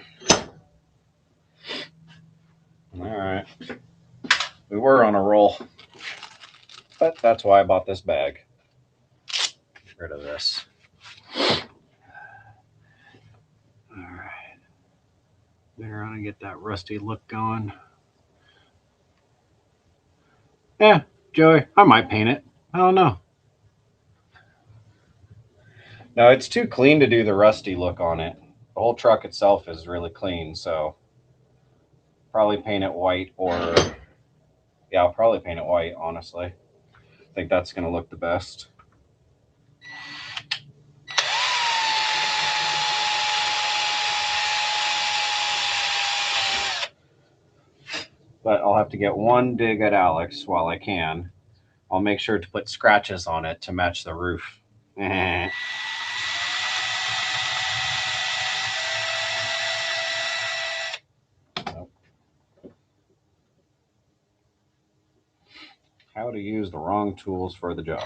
right. We were on a roll. But that's why I bought this bag. Get rid of this. All right. There, on and get that rusty look going. Yeah, Joey, I might paint it. I don't know. No, it's too clean to do the rusty look on it. The whole truck itself is really clean, so probably paint it white, or yeah, I'll probably paint it white, honestly. I think that's going to look the best. But I'll have to get one dig at Alex while I can. I'll make sure to put scratches on it to match the roof. How to use the wrong tools for the job.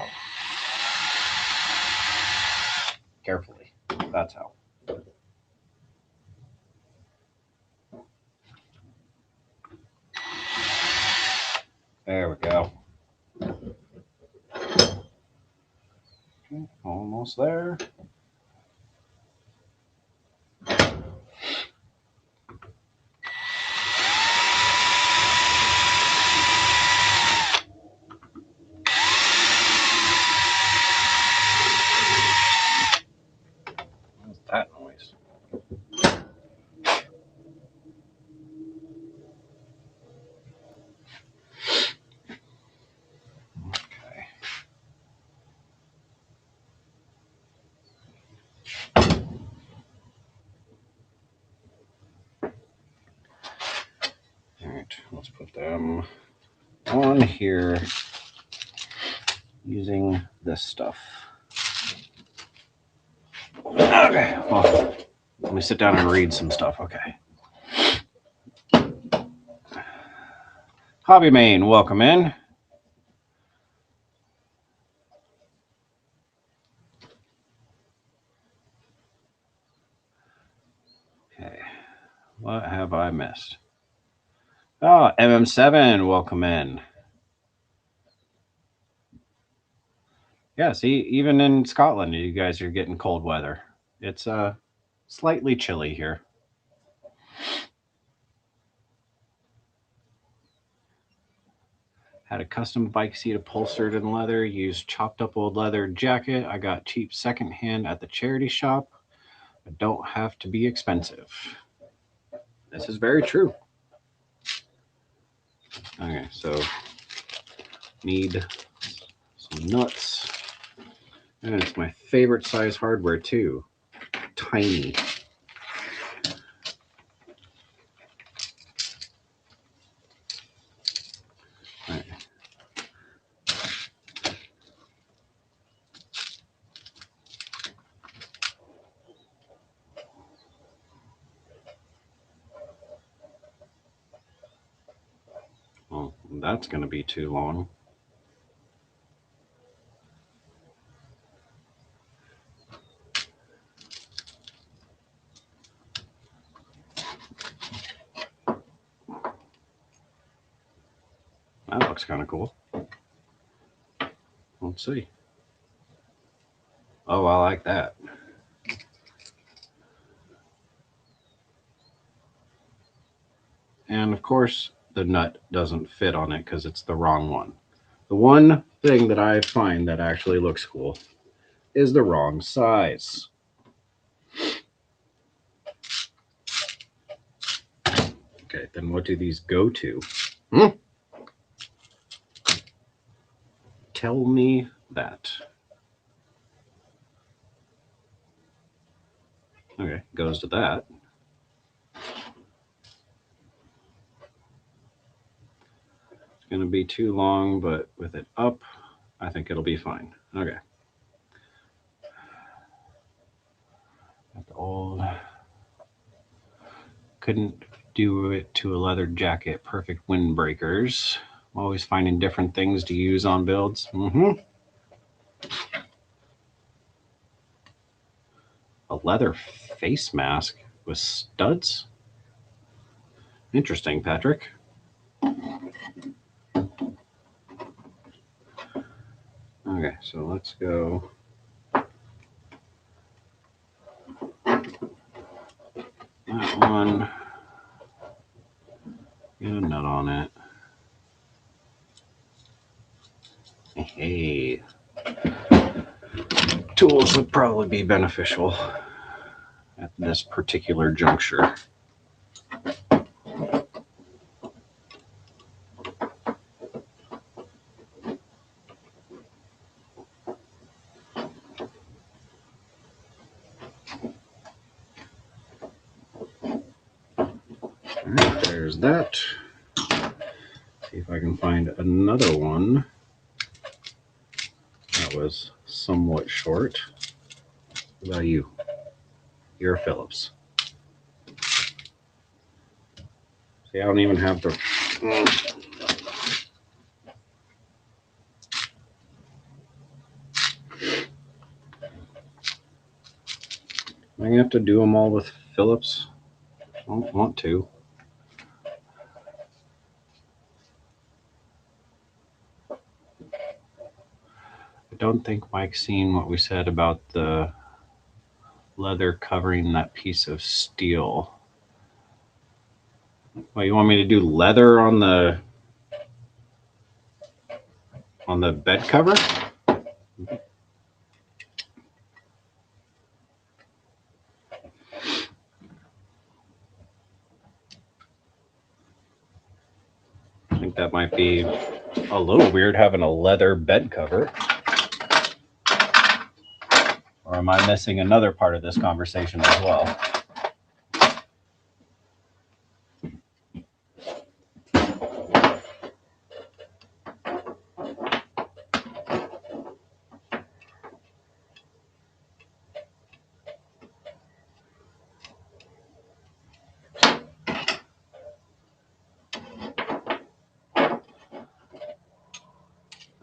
Carefully. That's how. There we go. Okay, almost there. What's that noise? Okay. All right, let's put them on here using this stuff. Okay, well, let me sit down and read some stuff. Okay. Hobby Main, welcome in. Okay, what have I missed? Oh, MM7, welcome in. Yeah, see, even in Scotland, you guys are getting cold weather. It's slightly chilly here. Had a custom bike seat upholstered in leather, used chopped up old leather jacket I got cheap secondhand at the charity shop. But don't have to be expensive. This is very true. Okay, so need some nuts. And it's my favorite size hardware too. Tiny. All right. Well, that's going to be too long. That looks kind of cool. Let's see. Oh, I like that. And of course, the nut doesn't fit on it because it's the wrong one. The one thing that I find that actually looks cool is the wrong size. Okay, then what do these go to? Tell me that. Okay, goes to that. It's going to be too long, but with it up, I think it'll be fine. Okay. Got the old. Couldn't do it to a leather jacket. Perfect windbreakers. Always finding different things to use on builds. A leather face mask with studs? Interesting, Patrick. Okay, so let's go. That one. Get a nut on it. Hey. Tools would probably be beneficial at this particular juncture. Right, there's that. See if I can find another one that was somewhat short. What about you? You're a Phillips. See, I don't even have the. I'm gonna have to do them all with Phillips. I don't want to. I don't think Mike's seen what we said about the leather covering that piece of steel. Well, you want me to do leather on the bed cover? I think that might be a little weird having a leather bed cover. Or am I missing another part of this conversation as well?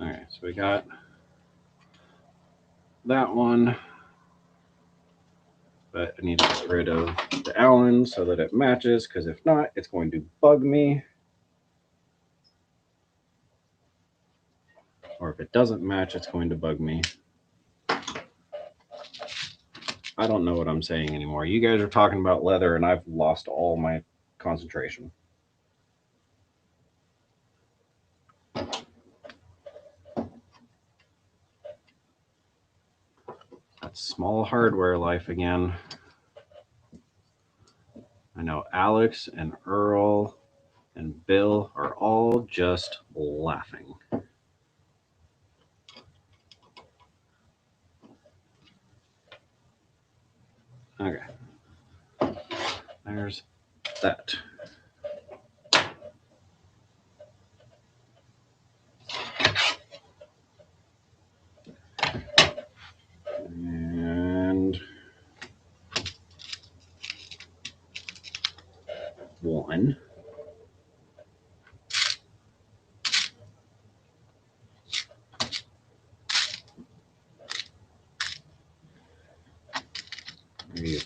All right, so we got that one, but I need to get rid of the Allen so that it matches, because if not, it's going to bug me. Or if it doesn't match, it's going to bug me. I don't know what I'm saying anymore. You guys are talking about leather, and I've lost all my concentration. That's small hardware life again. I know Alex and Earl and Bill are all just laughing. Okay. There's that. And one.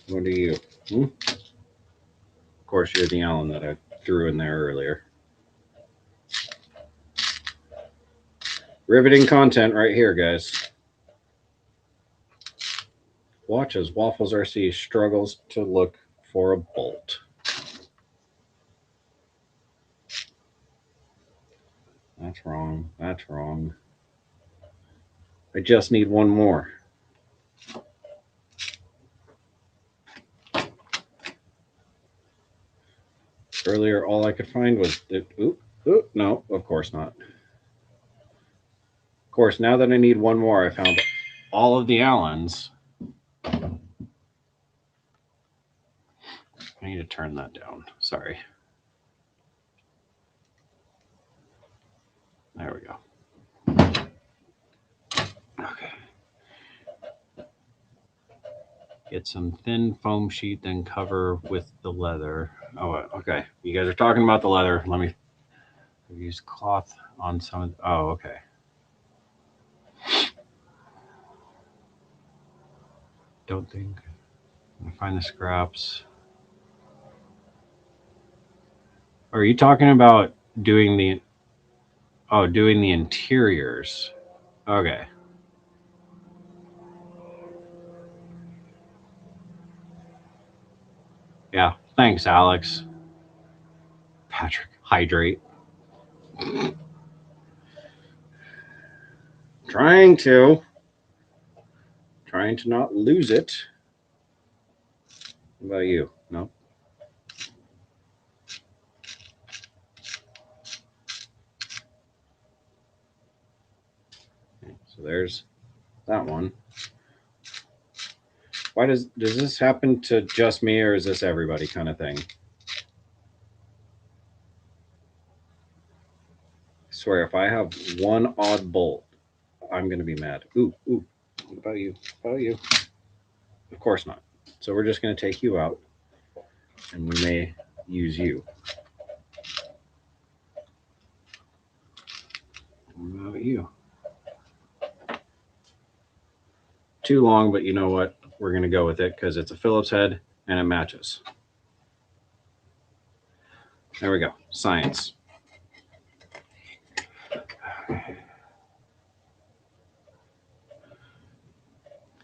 What are you? Hmm? Of course, you're the Allen that I threw in there earlier. Riveting content right here, guys. Watch as Waffles RC struggles to look for a bolt. That's wrong. That's wrong. I just need one more. Earlier, all I could find was no, of course not. Of course, now that I need one more, I found all of the Allens. I need to turn that down. Sorry. There we go. Okay. Get some thin foam sheet, then cover with the leather. Oh, okay. You guys are talking about the leather. Let me use cloth on some. Oh, okay. Don't think. I'm gonna find the scraps. Are you talking about doing the? Oh, doing the interiors. Okay. Yeah, thanks, Alex. Patrick, hydrate. Trying to. Trying to not lose it. What about you? No? Okay, so there's that one. Why does this happen to just me, or is this everybody kind of thing? I swear, if I have one odd bolt, I'm gonna be mad. Ooh, ooh. What about you? What about you? Of course not. So we're just gonna take you out, and we may use you. What about you? Too long, but you know what? We're gonna go with it because it's a Phillips head and it matches. There we go. Science.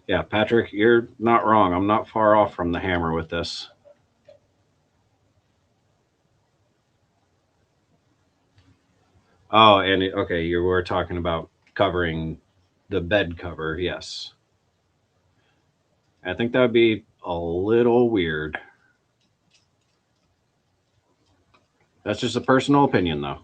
Yeah, Patrick, you're not wrong. I'm not far off from the hammer with this. Oh, and okay, you were talking about covering the bed cover. Yes. I think that would be a little weird. That's just a personal opinion, though.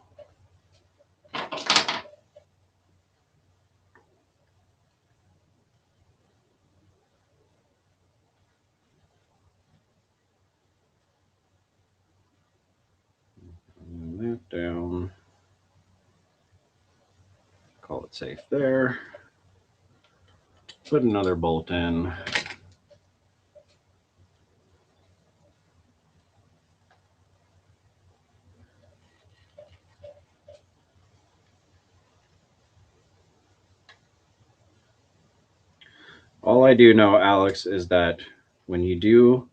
That down. Call it safe there. Put another bolt in. All I do know, Alex, is that when you do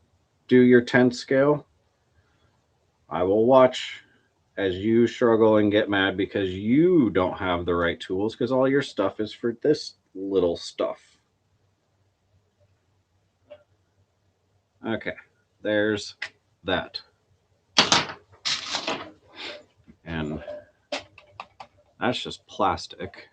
your 10th scale, I will watch as you struggle and get mad because you don't have the right tools because all your stuff is for this little stuff. Okay, there's that. And that's just plastic.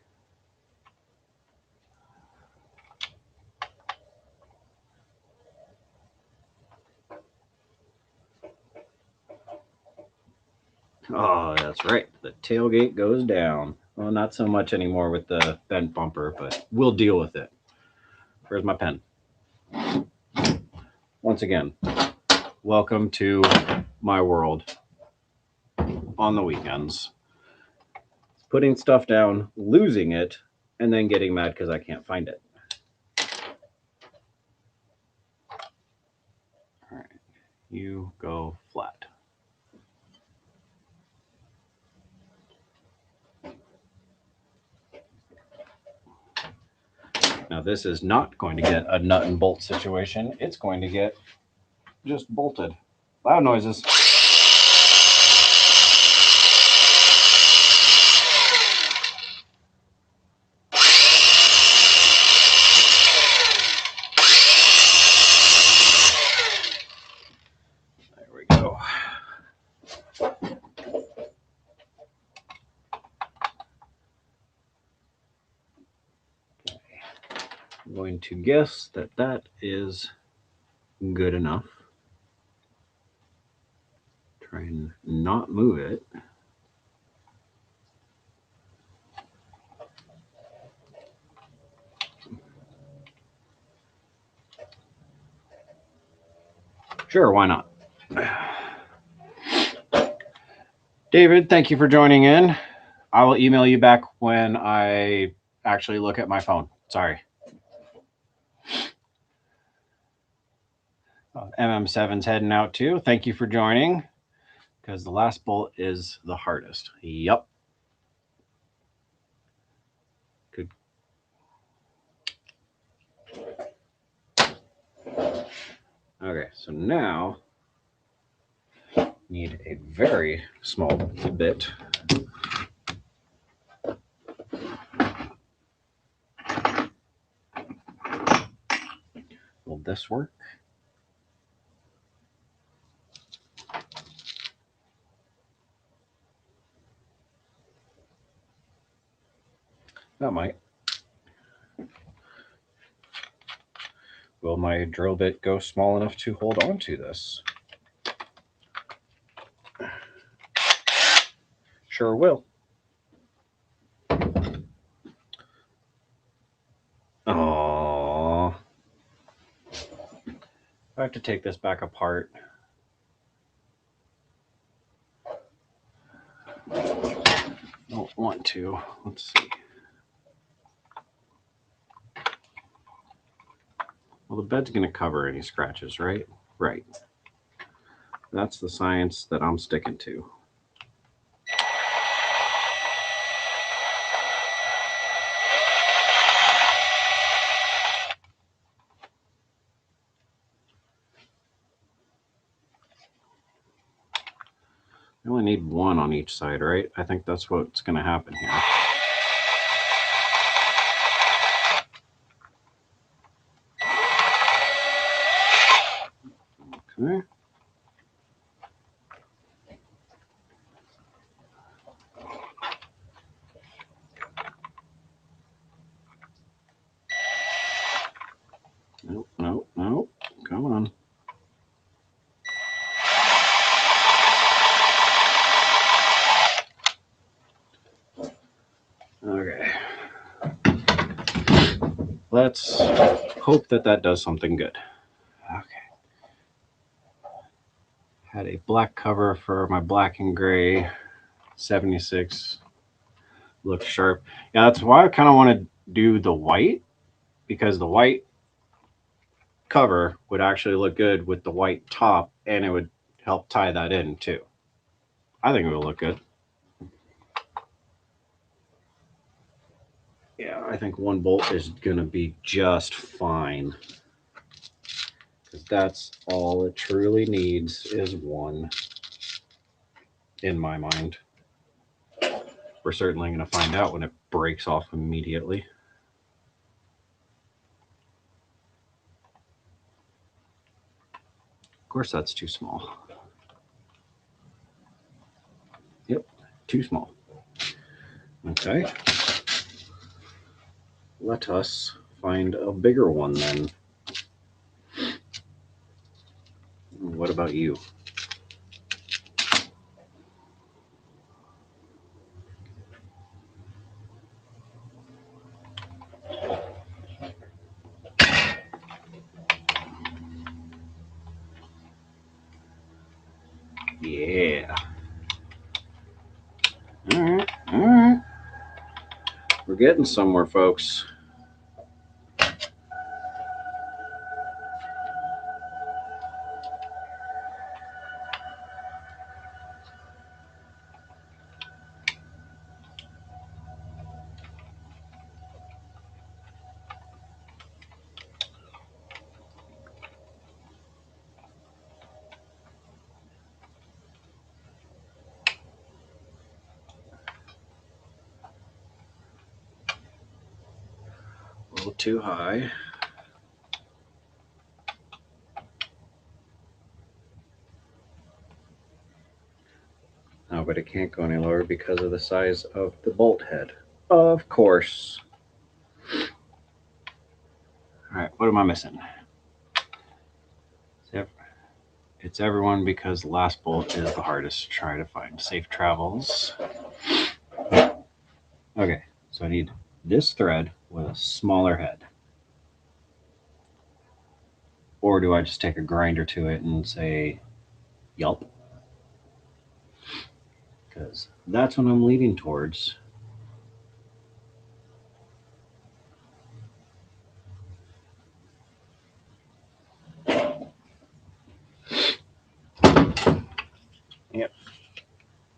Oh, that's right. The tailgate goes down. Well, not so much anymore with the bent bumper, but we'll deal with it. Where's my pen? Once again, welcome to my world on the weekends. Putting stuff down, losing it, and then getting mad because I can't find it. All right, you go flat. Now this is not going to get a nut and bolt situation. It's going to get just bolted. Loud noises. There we go. I'm going to guess that that is good enough. Try and not move it. Sure, why not? David, thank you for joining in. I will email you back when I actually look at my phone. Sorry. MM7's heading out too. Thank you for joining because the last bolt is the hardest. Yup. Good. Okay, so now need a very small bit. Will this work? That might. Will my drill bit go small enough to hold on to this? Sure will. Aww. I have to take this back apart. Don't want to. Let's see. Well, the bed's going to cover any scratches, right? Right. That's the science that I'm sticking to. I only need one on each side, right? I think that's what's going to happen here. Okay. Nope, nope, nope. Come on. Okay. Let's hope that that does something good. Okay. Had a black cover for my black and gray 76. Looks sharp. Yeah, that's why I kind of want to do the white, because the white cover would actually look good with the white top, and it would help tie that in too. I think it will look good. Yeah, I think one bolt is gonna be just fine, because that's all it truly needs is one, in my mind. We're certainly going to find out when it breaks off immediately. Of course, that's too small. Yep, too small. Okay. Let us find a bigger one then. What about you? Yeah. All right, all right. We're getting somewhere, folks. A little too high. Oh, but it can't go any lower because of the size of the bolt head. Of course. All right, what am I missing? It's everyone, because the last bolt is the hardest to try to find. Safe travels. Okay, so I need this thread with a smaller head. Or do I just take a grinder to it and say, yelp? Because that's what I'm leaning towards. Yep,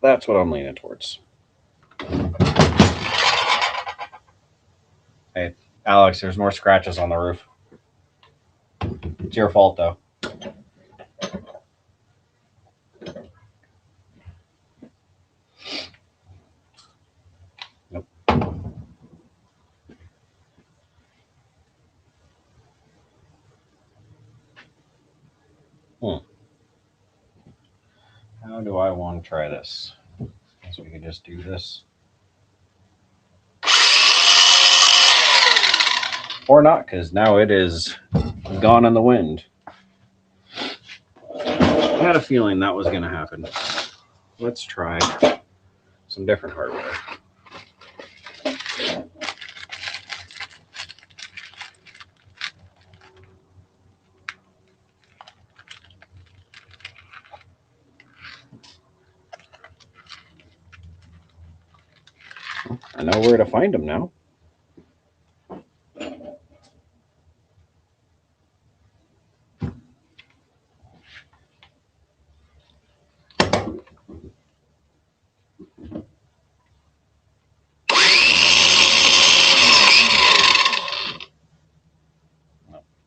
that's what I'm leaning towards. Hey, Alex, there's more scratches on the roof. It's your fault, though. Nope. How do I want to try this? So we can just do this. Or not, because now it is gone in the wind. I had a feeling that was going to happen. Let's try some different hardware. I know where to find them now.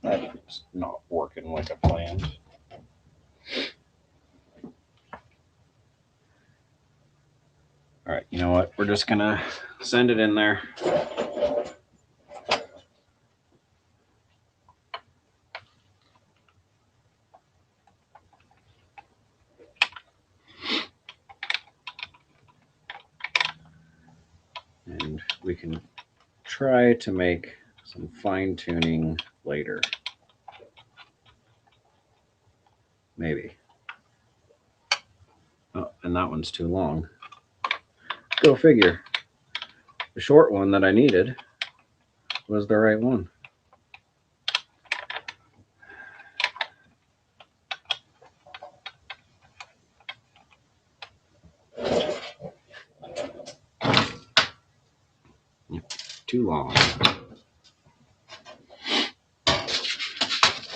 No, that's not working like I planned. All right, you know what? We're just gonna send it in there. And we can try to make some fine tuning later. Maybe. Oh, and that one's too long. Go figure. The short one that I needed was the right one. Too long.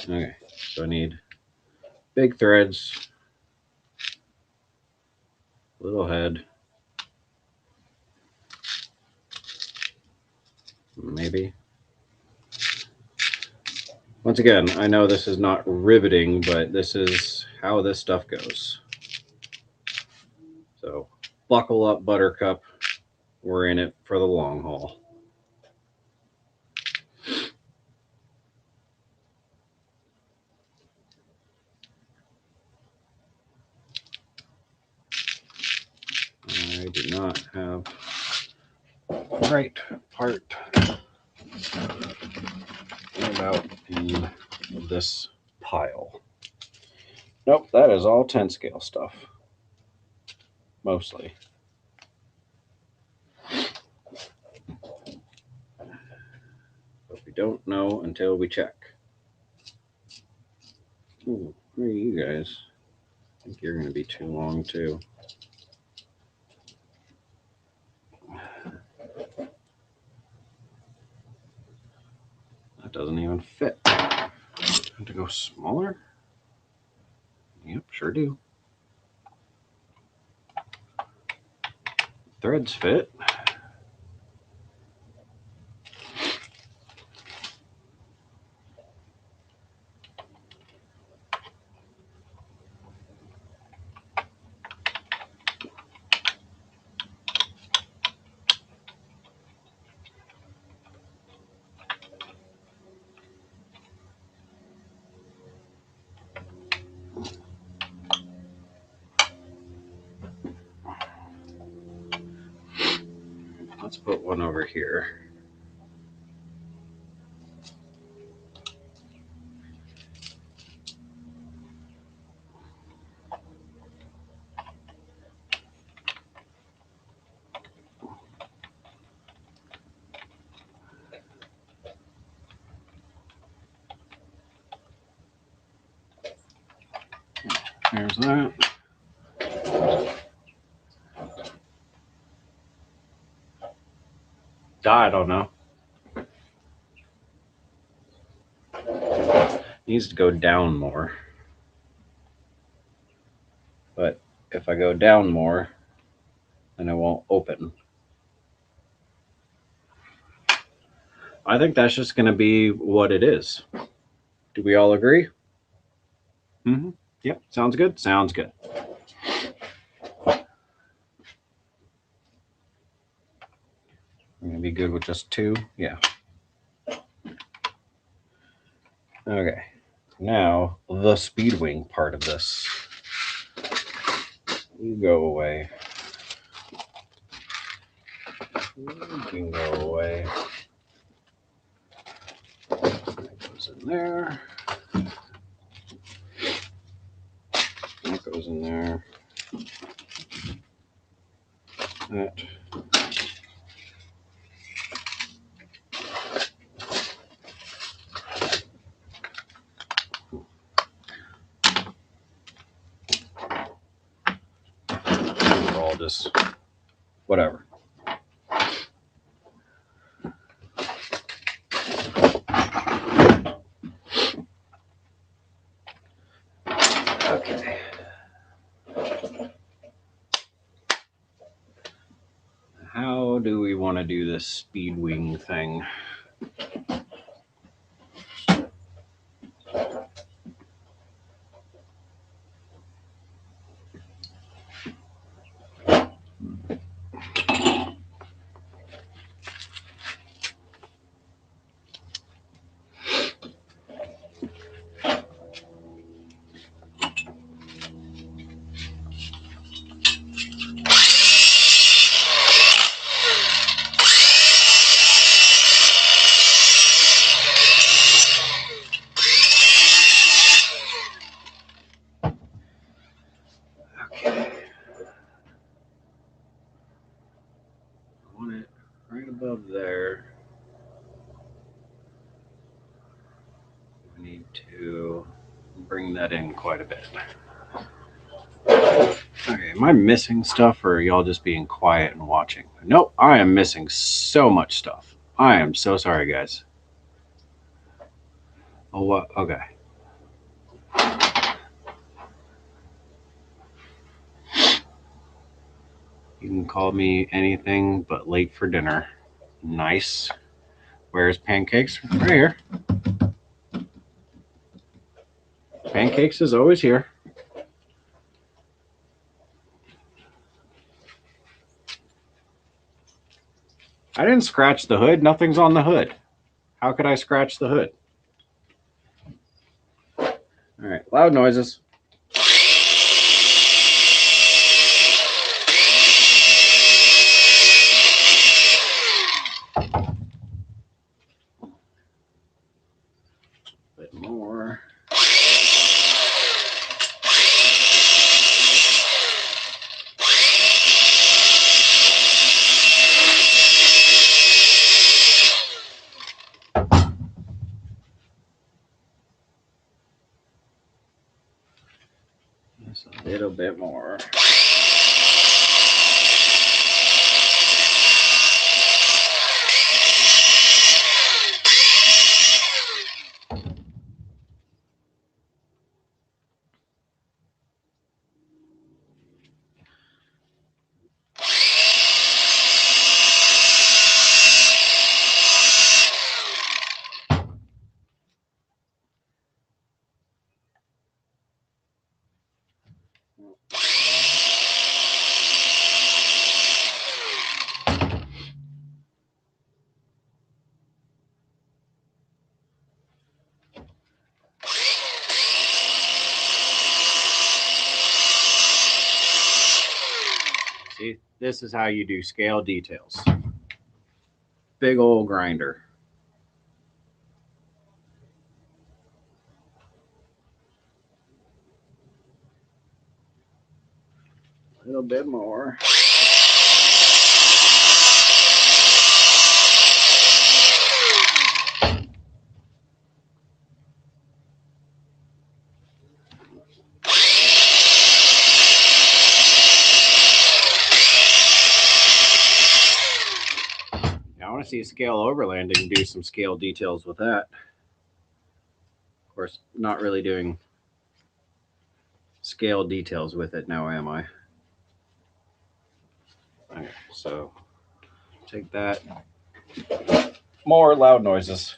Okay, so I need big threads, little head, maybe. Once again, I know this is not riveting, but this is how this stuff goes. So buckle up, Buttercup. We're in it for the long haul. I do not have the right part about in this pile. Nope, that is all 10 scale stuff. Mostly. But we don't know until we check. Ooh, where are you guys? I think you're going to be too long too. That doesn't even fit. Have to go smaller? Yep, sure do. Threads fit. Let's put one over here. There's that. I don't know. Needs to go down more. But if I go down more, then it won't open. I think that's just going to be what it is. Do we all agree? Mm-hmm. Yep. Sounds good. Sounds good. I'm going to be good with just two. Yeah. Okay. Now, the Speedwing part of this. You go away. You can go away. there. That goes in there. That. We're all just whatever. Okay. How do we want to do this speed wing thing? Right above there. We need to bring that in quite a bit. Okay, am I missing stuff or are y'all just being quiet and watching? Nope, I am missing so much stuff. I am so sorry, guys. Oh, what? Okay. You can call me anything but late for dinner. Nice. Where's pancakes? Right here. Pancakes is always here. I didn't scratch the hood. Nothing's on the hood. How could I scratch the hood? All right, loud noises. A bit more. Just a little bit more. See, this is how you do scale details. Big old grinder. A little bit more. I want to see scale overlanding and do some scale details with that. Of course, not really doing scale details with it now, am I? Okay, so take that. More loud noises.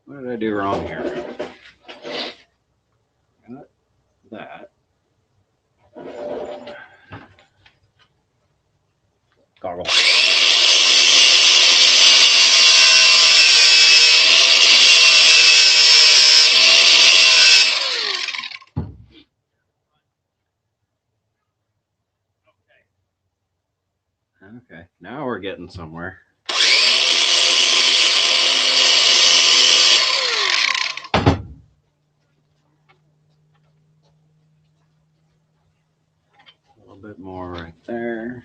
What did I do wrong here? Okay, now we're getting somewhere. A little bit more right there.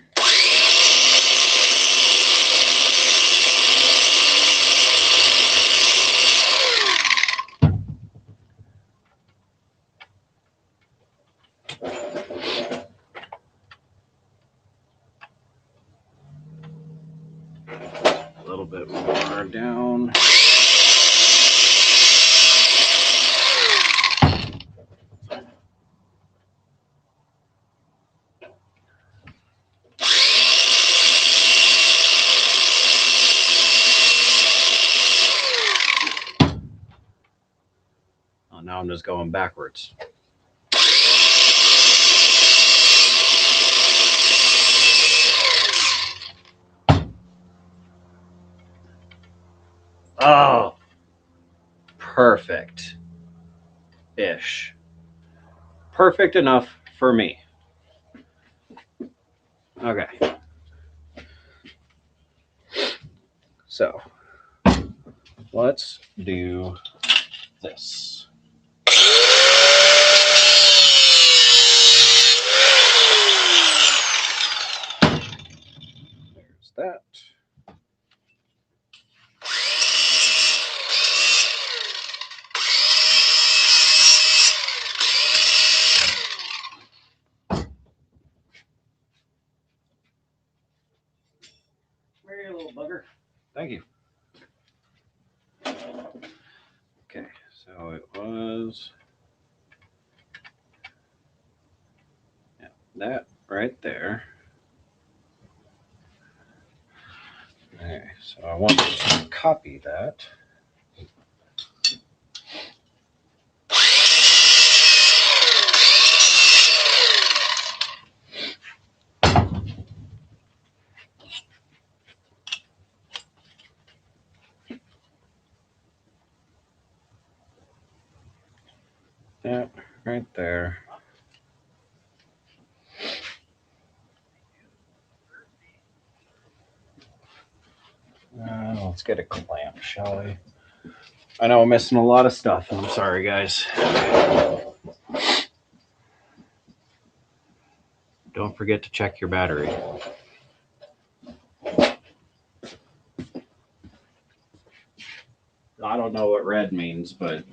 A little bit more down. Oh, now I'm just going backwards. Oh, perfect-ish. Perfect enough for me. Okay. So let's do this. There's that. Very little bugger. Thank you. Okay, so it was that right there. Okay, so I want to copy that. That right there. Let's get a clamp, shall we? I know I'm missing a lot of stuff. I'm sorry, guys. Don't forget to check your battery. I don't know what red means, but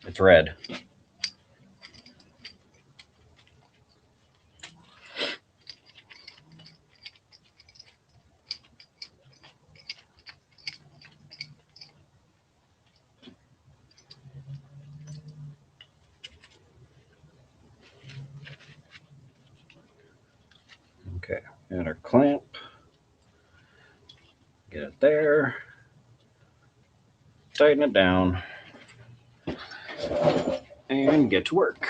it's red. Okay, got our clamp. Get it there. Tighten it down. And get to work.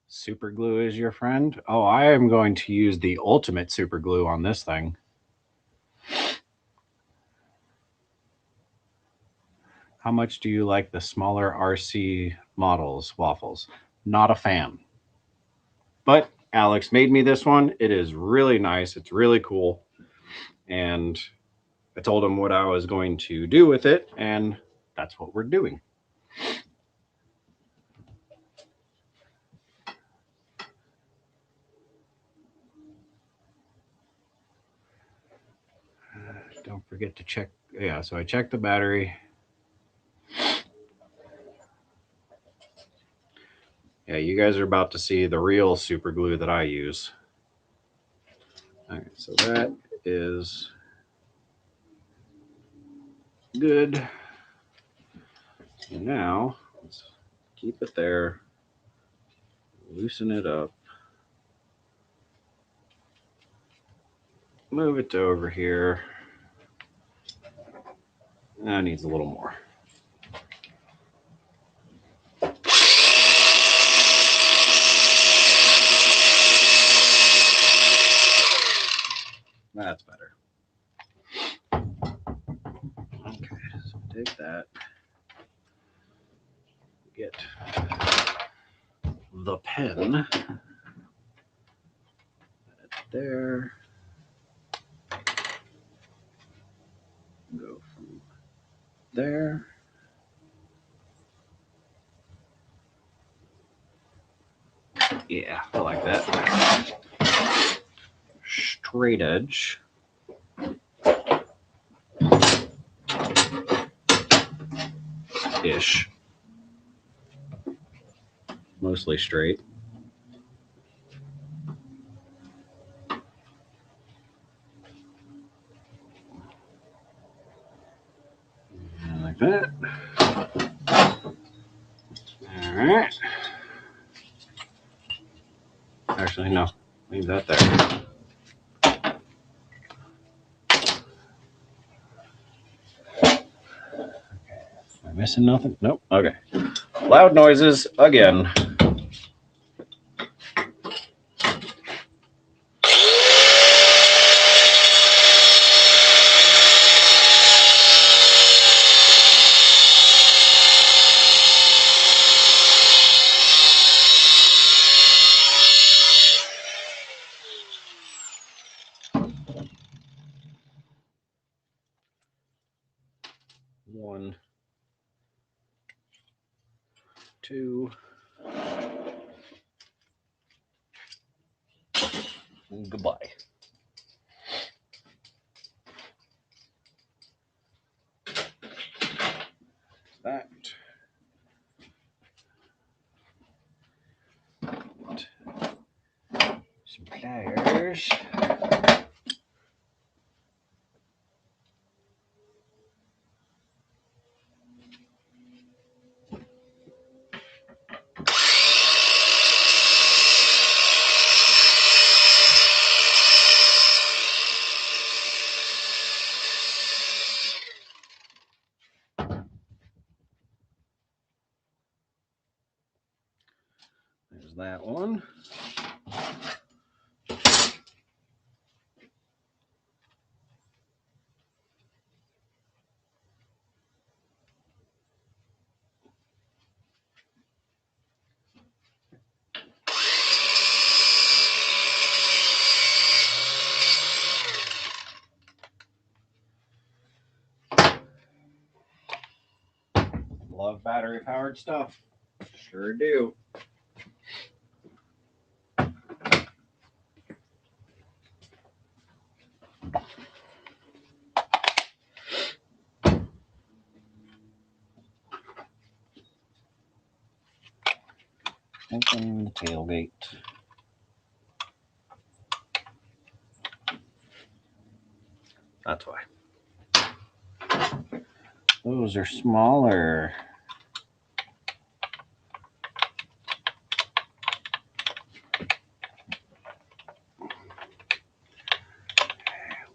Super glue is your friend? Oh, I am going to use the ultimate super glue on this thing. How much do you like the smaller RC models, Waffles? Not a fan. But Alex made me this one. It is really nice. It's really cool. And I told him what I was going to do with it, and that's what we're doing. forget to check. Yeah, so I checked the battery. Yeah, you guys are about to see the real super glue that I use. All right, so that is good. So now let's keep it there, loosen it up, move it to over here. That needs a little more. That's better. Okay, so take that, get the pen there, go from there. Yeah, I like that. Straight edge. Ish. Mostly straight. Like that. All right. Actually, no. Leave that there. Am I missing nothing? Nope. Okay. Loud noises again. One, two, goodbye. That. Some pliers. There's that one. Love battery powered stuff. Sure do. Open the tailgate. That's why. Those are smaller.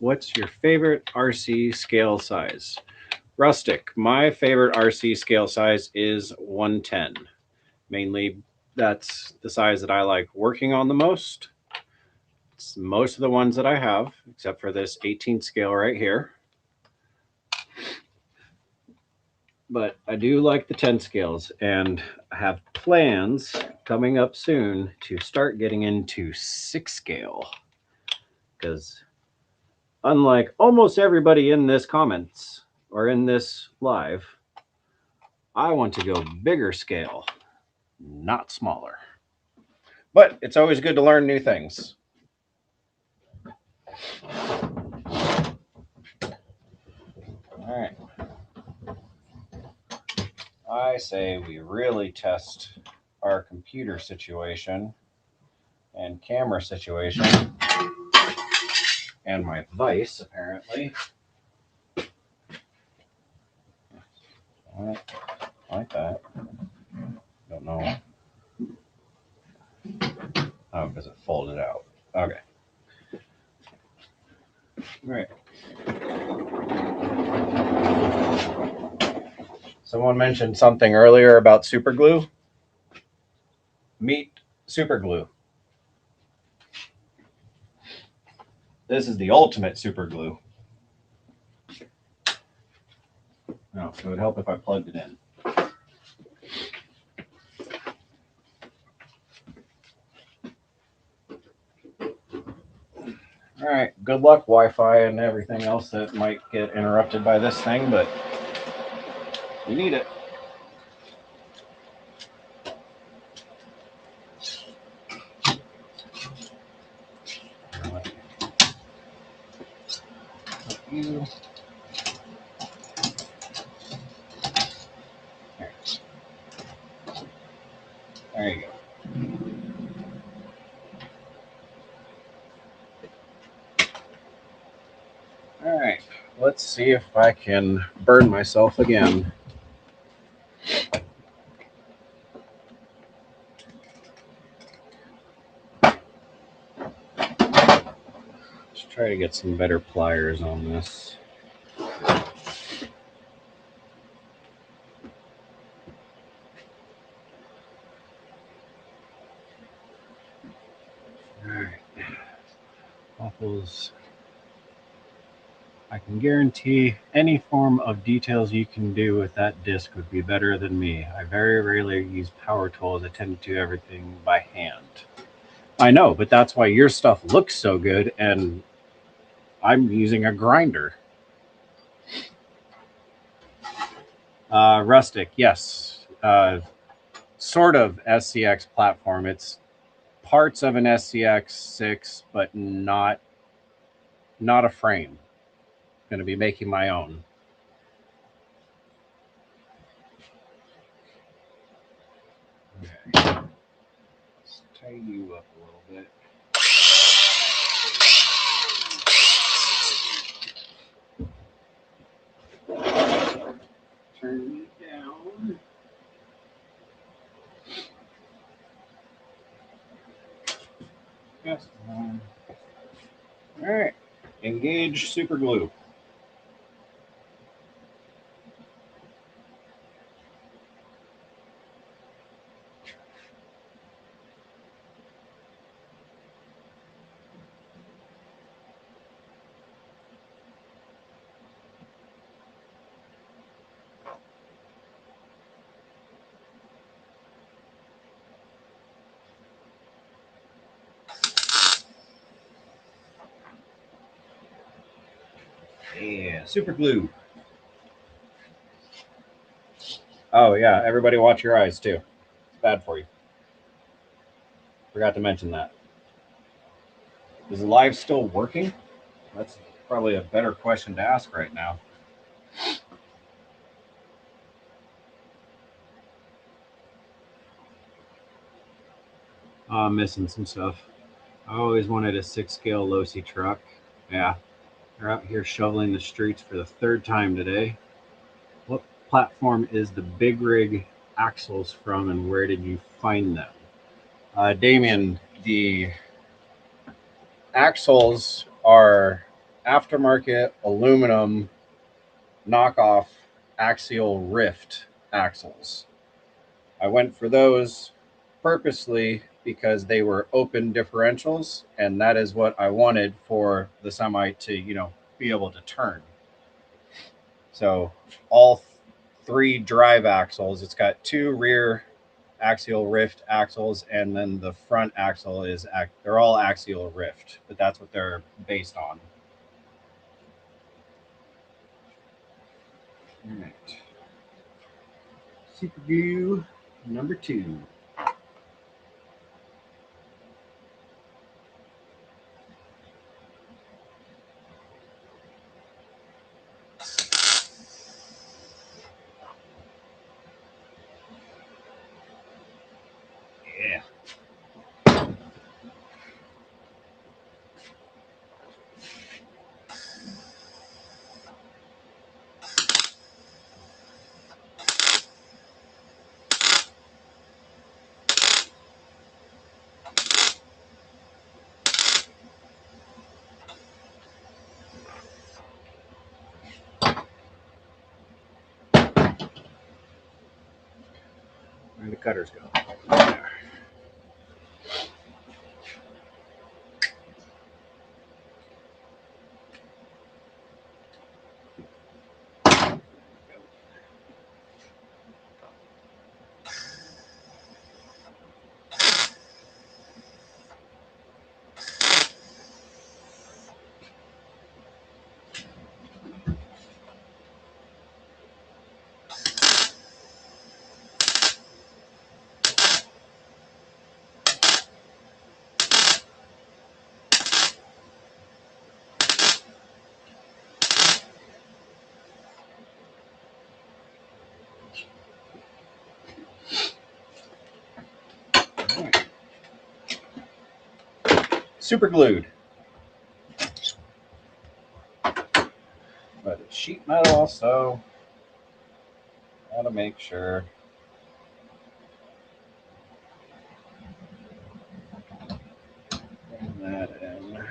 What's your favorite RC scale size? Rustic. My favorite RC scale size is 110. Mainly, that's the size that I like working on the most. It's most of the ones that I have, except for this 18 scale right here. But I do like the 10 scales, and I have plans coming up soon to start getting into 6 scale. Because unlike almost everybody in this comments or in this live, I want to go bigger scale, not smaller. But it's always good to learn new things. All right. I say we really test our computer situation and camera situation and my vice, apparently. Like that. Don't know. Oh, because it folded out. Okay. All right. Someone mentioned something earlier about super glue. Meet super glue. This is the ultimate super glue. Oh, so it would help if I plugged it in. All right, good luck, Wi-Fi and everything else that might get interrupted by this thing, but you need it. You. There you go. All right, let's see if I can burn myself again. Let's try to get some better pliers on this. All right, Waffles. I can guarantee any form of details you can do with that disc would be better than me. I very rarely use power tools. I tend to do everything by hand. I know, but that's why your stuff looks so good, and I'm using a grinder. Rustic, yes. Sort of SCX platform. It's parts of an SCX 6, but not a frame. Going to be making my own. Okay. Let's tie you up a little bit. Turn it down. Yes. All right. Engage super glue. Yeah, super glue. Oh yeah, everybody watch your eyes too. It's bad for you. Forgot to mention that. Is the live still working? That's probably a better question to ask right now. I'm missing some stuff. I always wanted a 6-scale Losi truck. Yeah, they're out here shoveling the streets for the third time today. What platform is the big rig axles from, and where did you find them? Damien, the axles are aftermarket aluminum knockoff axial rift axles. I went for those purposely because they were open differentials, and that is what I wanted for the semi to, be able to turn. So all three drive axles, it's got two rear axial rift axles, and then the front axle they're all axial rift, but that's what they're based on. All right. Super glue number 2. cutters go? There. Super glued. But it's sheet metal, so gotta make sure. Bring that in.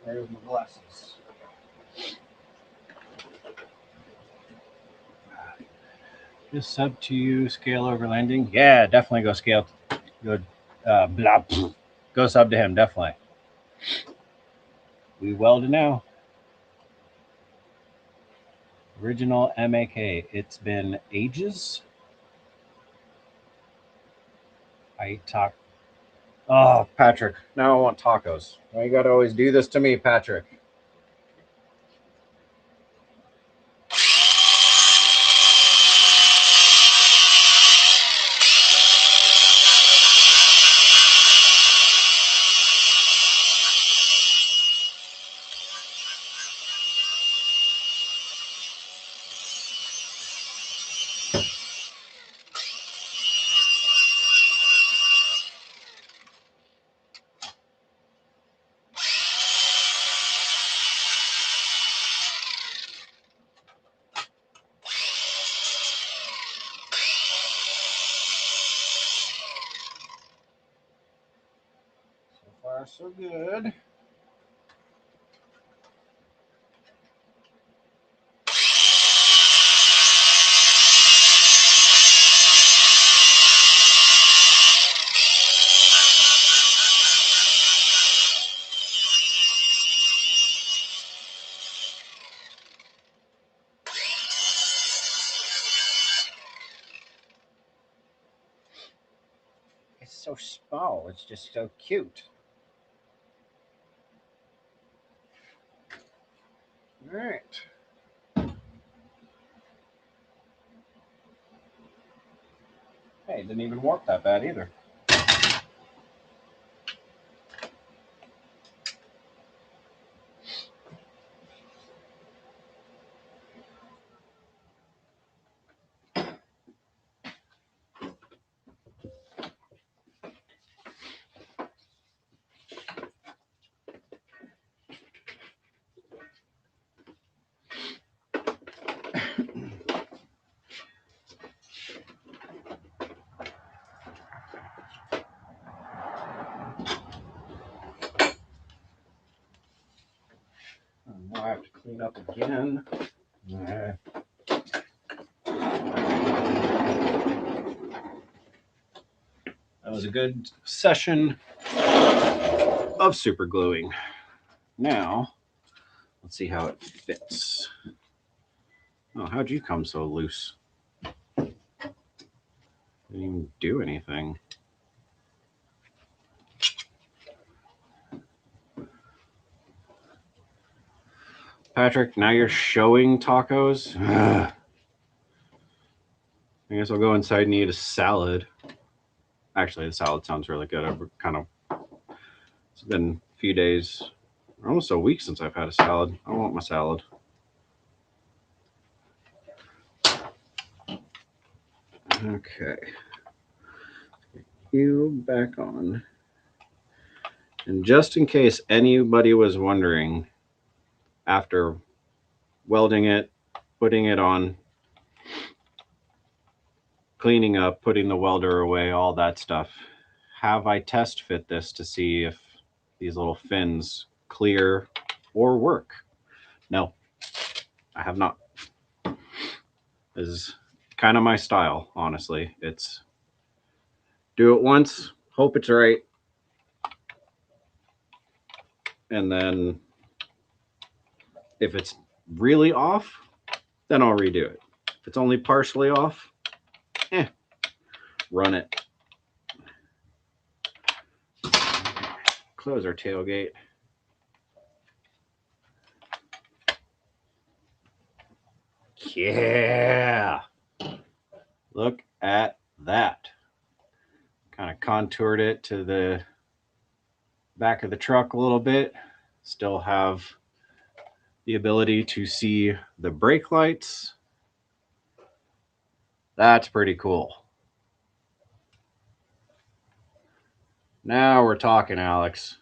Where's my glasses? Just sub to you, scale over landing. Yeah, definitely go scale. Go, blah, go sub to him, definitely. We weld now. Original MAK. It's been ages. I eat taco. Oh, Patrick. Now I want tacos. Why you gotta always do this to me, Patrick? So far, so good. It's so small. It's just so cute. All right. Hey, it didn't even warp that bad either. Now I have to clean up again. That was a good session of super gluing. Now, let's see how it fits. Oh, how'd you come so loose? Didn't even do anything. Patrick, now you're showing tacos? Ugh. I guess I'll go inside and eat a salad. Actually, the salad sounds really good. It's been a few days, almost a week since I've had a salad. I want my salad. Okay. You back on. And just in case anybody was wondering, after welding it, putting it on, cleaning up, putting the welder away, all that stuff, have I test fit this to see if these little fins clear or work? No, I have not. This is kind kind of my style, honestly. It's do it once, hope it's right, and then if it's really off, then I'll redo it. If it's only partially off, run it. Close our tailgate. Yeah. Look at that. Kind of contoured it to the back of the truck a little bit. Still have the ability to see the brake lights. That's pretty cool. Now we're talking, Alex.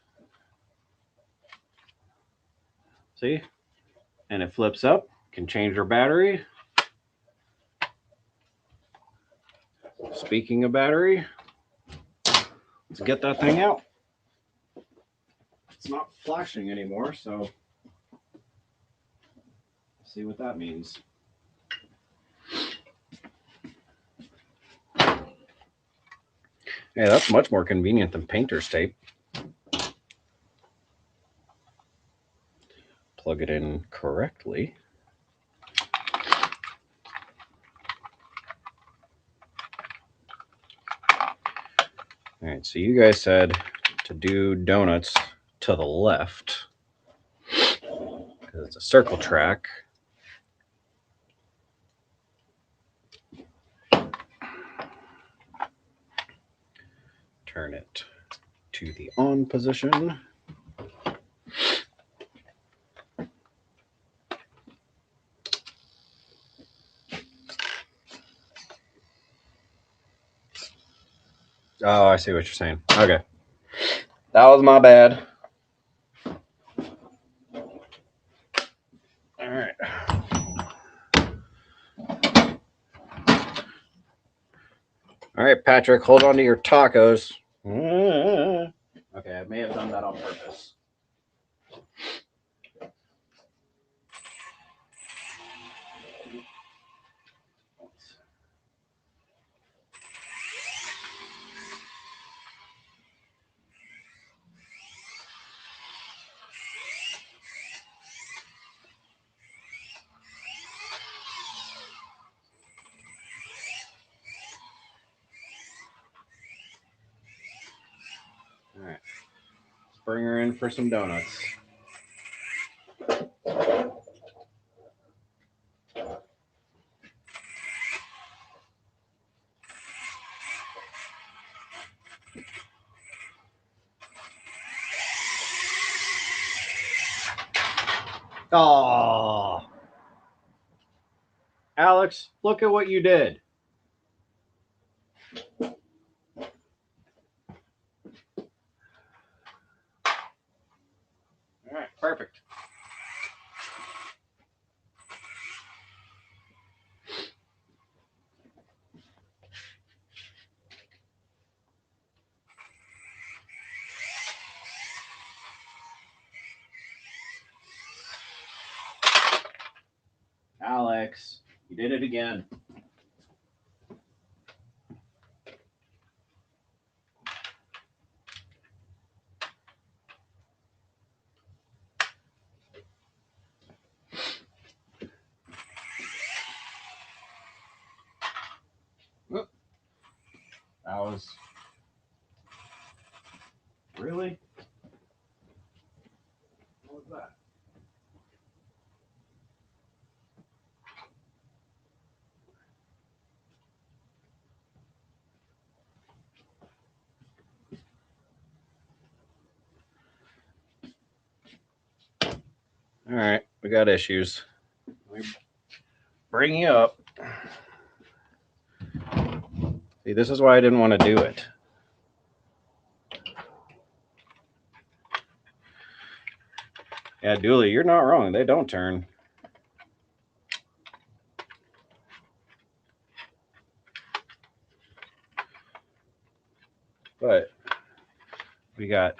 See? And it flips up. Can change our battery. Speaking of battery, let's get that thing out. It's not flashing anymore, so let's see what that means. Yeah, that's much more convenient than painter's tape. Plug it in correctly. All right, so you guys said to do donuts to the left because it's a circle track. Turn it to the on position. Oh, I see what you're saying. Okay. That was my bad. All right. All right, Patrick, hold on to your tacos. Okay, I may have done that on purpose. All right. Let's bring her in for some donuts. Oh, Alex, look at what you did. All right, perfect. Alex, you did it again. Whoop. That was really? What was that? All right, we got issues. Let me bring you up. See, this is why I didn't want to do it. Yeah, Dooley, you're not wrong. They don't turn. But we got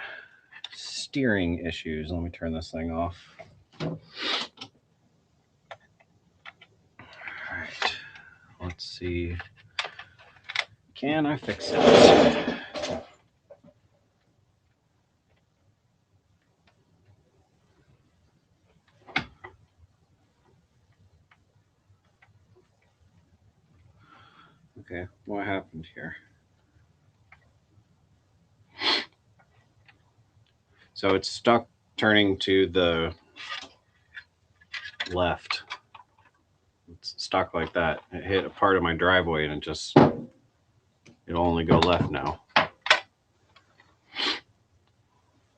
steering issues. Let me turn this thing off. All right. Let's see. Can I fix it? Okay, what happened here? So it's stuck turning to the left. It's stuck like that. It hit a part of my driveway and it'll only go left now.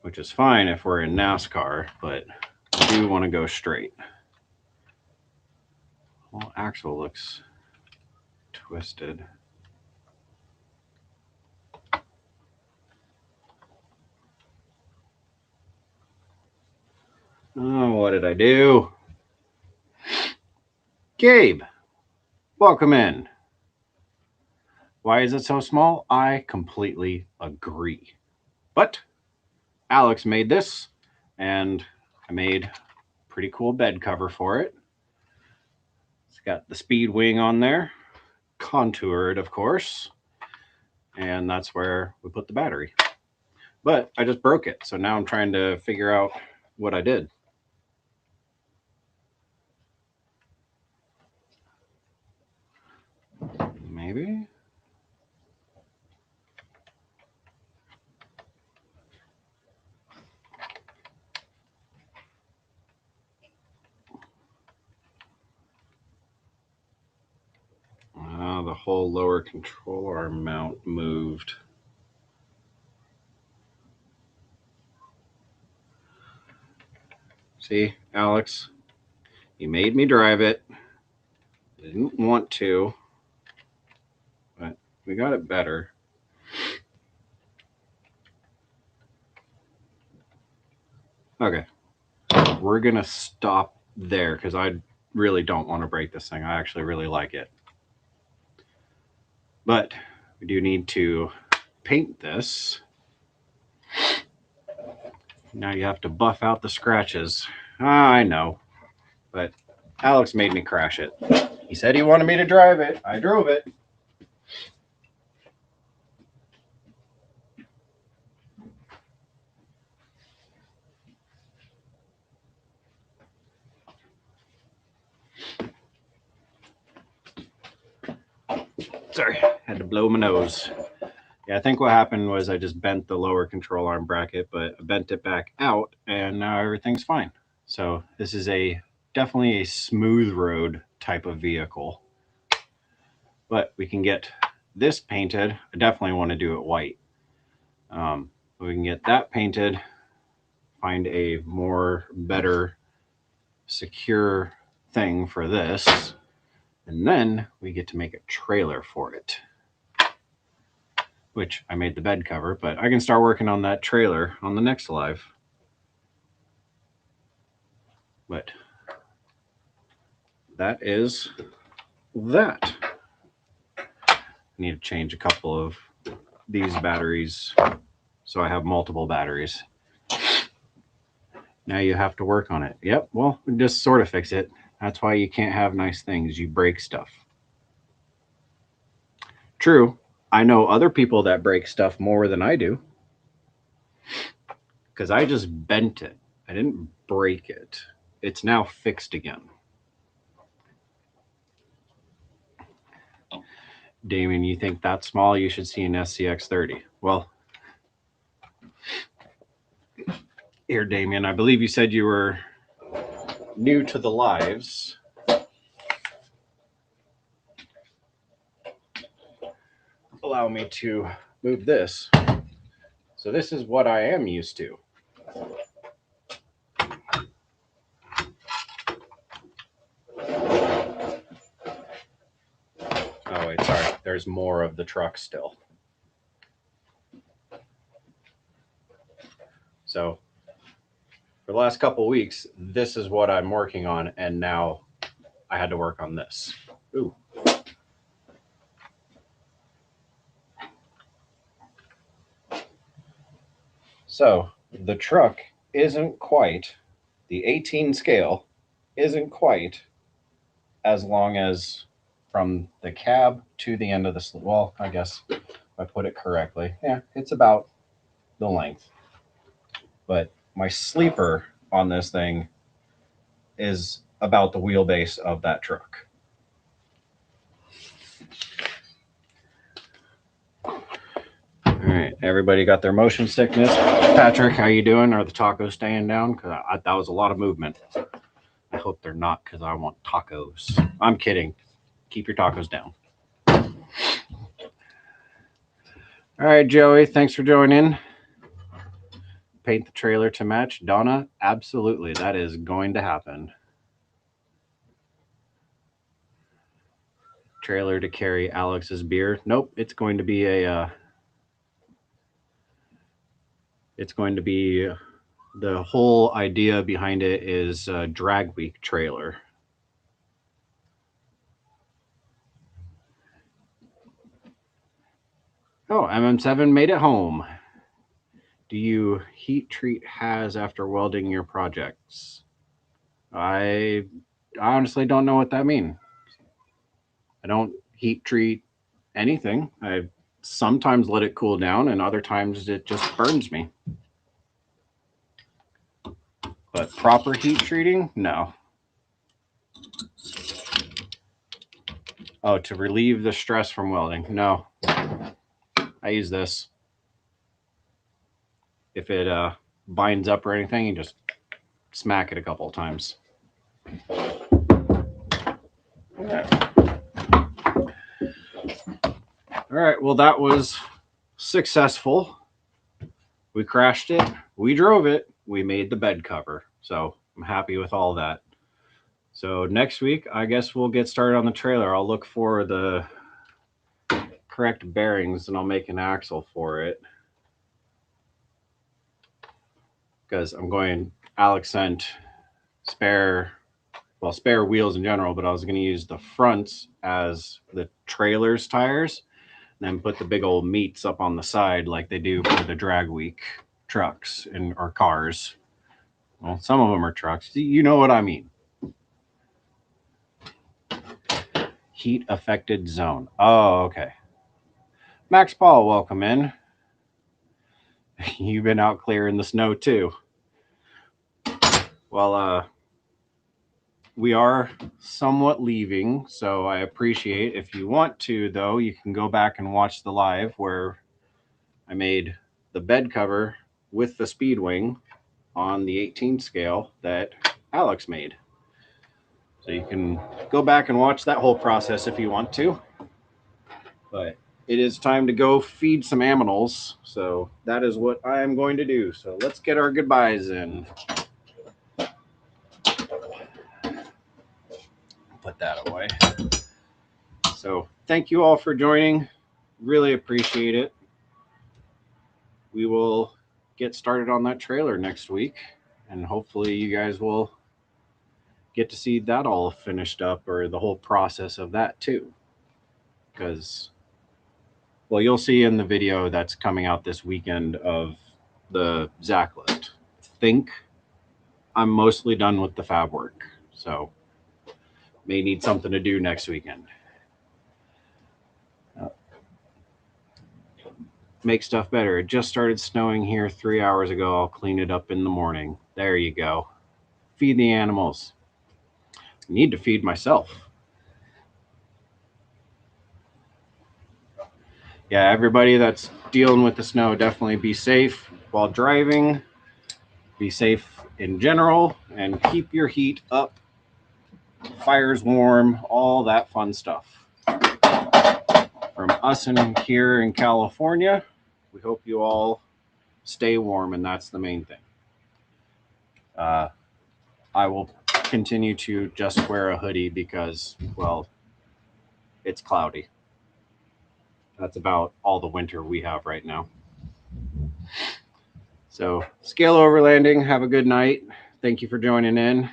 Which is fine if we're in NASCAR, but I do want to go straight. Well, axle looks twisted. Oh, what did I do? Gabe, welcome in. Why is it so small? I completely agree. But Alex made this, and I made a pretty cool bed cover for it. It's got the speed wing on there, contoured, of course, and that's where we put the battery. But I just broke it, so now I'm trying to figure out what I did. Maybe? The whole lower control arm mount moved. See, Alex, you made me drive it. I didn't want to, but we got it better. Okay, we're gonna stop there because I really don't want to break this thing. I actually really like it. But we do need to paint this. Now you have to buff out the scratches. I know, but Alex made me crash it. He said he wanted me to drive it. I drove it. Sorry, had to blow my nose. Yeah, I think what happened was I just bent the lower control arm bracket, but I bent it back out, and now everything's fine. So this is definitely a smooth road type of vehicle. But we can get this painted. I definitely want to do it white. We can get that painted, find a better, secure thing for this, and then we get to make a trailer for it. Which I made the bed cover, but I can start working on that trailer on the next live. But that is that. I need to change a couple of these batteries so I have multiple batteries. Now you have to work on it. Yep, well, just sort of fix it. That's why you can't have nice things. You break stuff. True, I know other people that break stuff more than I do. Because I just bent it. I didn't break it. It's now fixed again. Damien, you think that's small? You should see an SCX30. Well, here, Damien, I believe you said you were new to the lives. Allow me to move this. So this is what I am used to. Oh, wait, sorry. There's more of the truck still. So for the last couple of weeks, this is what I'm working on, and now I had to work on this. Ooh. So the truck isn't quite, the 18 scale isn't quite as long as from the cab to the end of the well, I guess if I put it correctly, yeah, it's about the length. But my sleeper on this thing is about the wheelbase of that truck. All right, everybody got their motion sickness. Patrick, how you doing? Are the tacos staying down? Because that was a lot of movement. I hope they're not, because I want tacos. I'm kidding. Keep your tacos down. All right, Joey, thanks for joining. Paint the trailer to match. Donna, absolutely. That is going to happen. Trailer to carry Alex's beer. Nope, it's going to be a... it's going to be... the whole idea behind it is a drag week trailer. Oh, MM7 made it home. Do you heat treat has after welding your projects? I honestly don't know what that means. I don't heat treat anything. I sometimes let it cool down, and other times it just burns me. But proper heat treating, no. Oh, to relieve the stress from welding, no. I use this. If it binds up or anything, you just smack it a couple of times. All right, well, that was successful. We crashed it, we drove it, we made the bed cover. So I'm happy with all that. So next week, I guess we'll get started on the trailer. I'll look for the correct bearings and I'll make an axle for it. Because I'm going, Alex sent spare wheels in general, but I was going to use the fronts as the trailer's tires, and then put the big old meats up on the side like they do for the drag week trucks or cars. Well, some of them are trucks. You know what I mean. Heat affected zone. Oh, okay. Max Paul, welcome in. You've been out clearing the snow too. Well, we are somewhat leaving, so I appreciate, if you want to, though, you can go back and watch the live where I made the bed cover with the speed wing on the 18 scale that Alex made. So you can go back and watch that whole process if you want to. But it is time to go feed some aminals, so that is what I am going to do. So let's get our goodbyes in. Put that away. So thank you all for joining. Really appreciate it. We will get started on that trailer next week, and hopefully you guys will get to see that all finished up, or the whole process of that too. Because, well, you'll see in the video that's coming out this weekend of the Zach lift. I think I'm mostly done with the fab work, so may need something to do next weekend. Make stuff better. It just started snowing here 3 hours ago. I'll clean it up in the morning. There you go. Feed the animals. I need to feed myself. Yeah, everybody that's dealing with the snow, definitely be safe while driving. Be safe in general, and keep your heat up. Fires warm, all that fun stuff. From us in here in California, we hope you all stay warm, and that's the main thing. I will continue to just wear a hoodie because, well, it's cloudy. That's about all the winter we have right now. So, scale overlanding, have a good night. Thank you for joining in.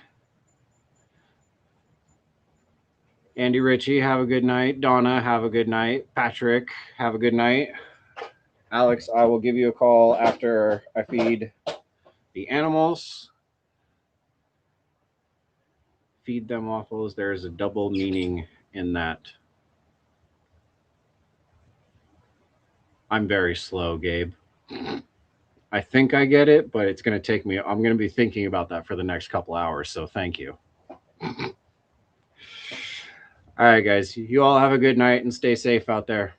Andy Ritchie, have a good night. Donna, have a good night. Patrick, have a good night. Alex, I will give you a call after I feed the animals. Feed them waffles. There's a double meaning in that I'm very slow, Gabe. I think I get it, but it's going to take me, I'm going to be thinking about that for the next couple hours. So thank you. All right, guys. You all have a good night and stay safe out there.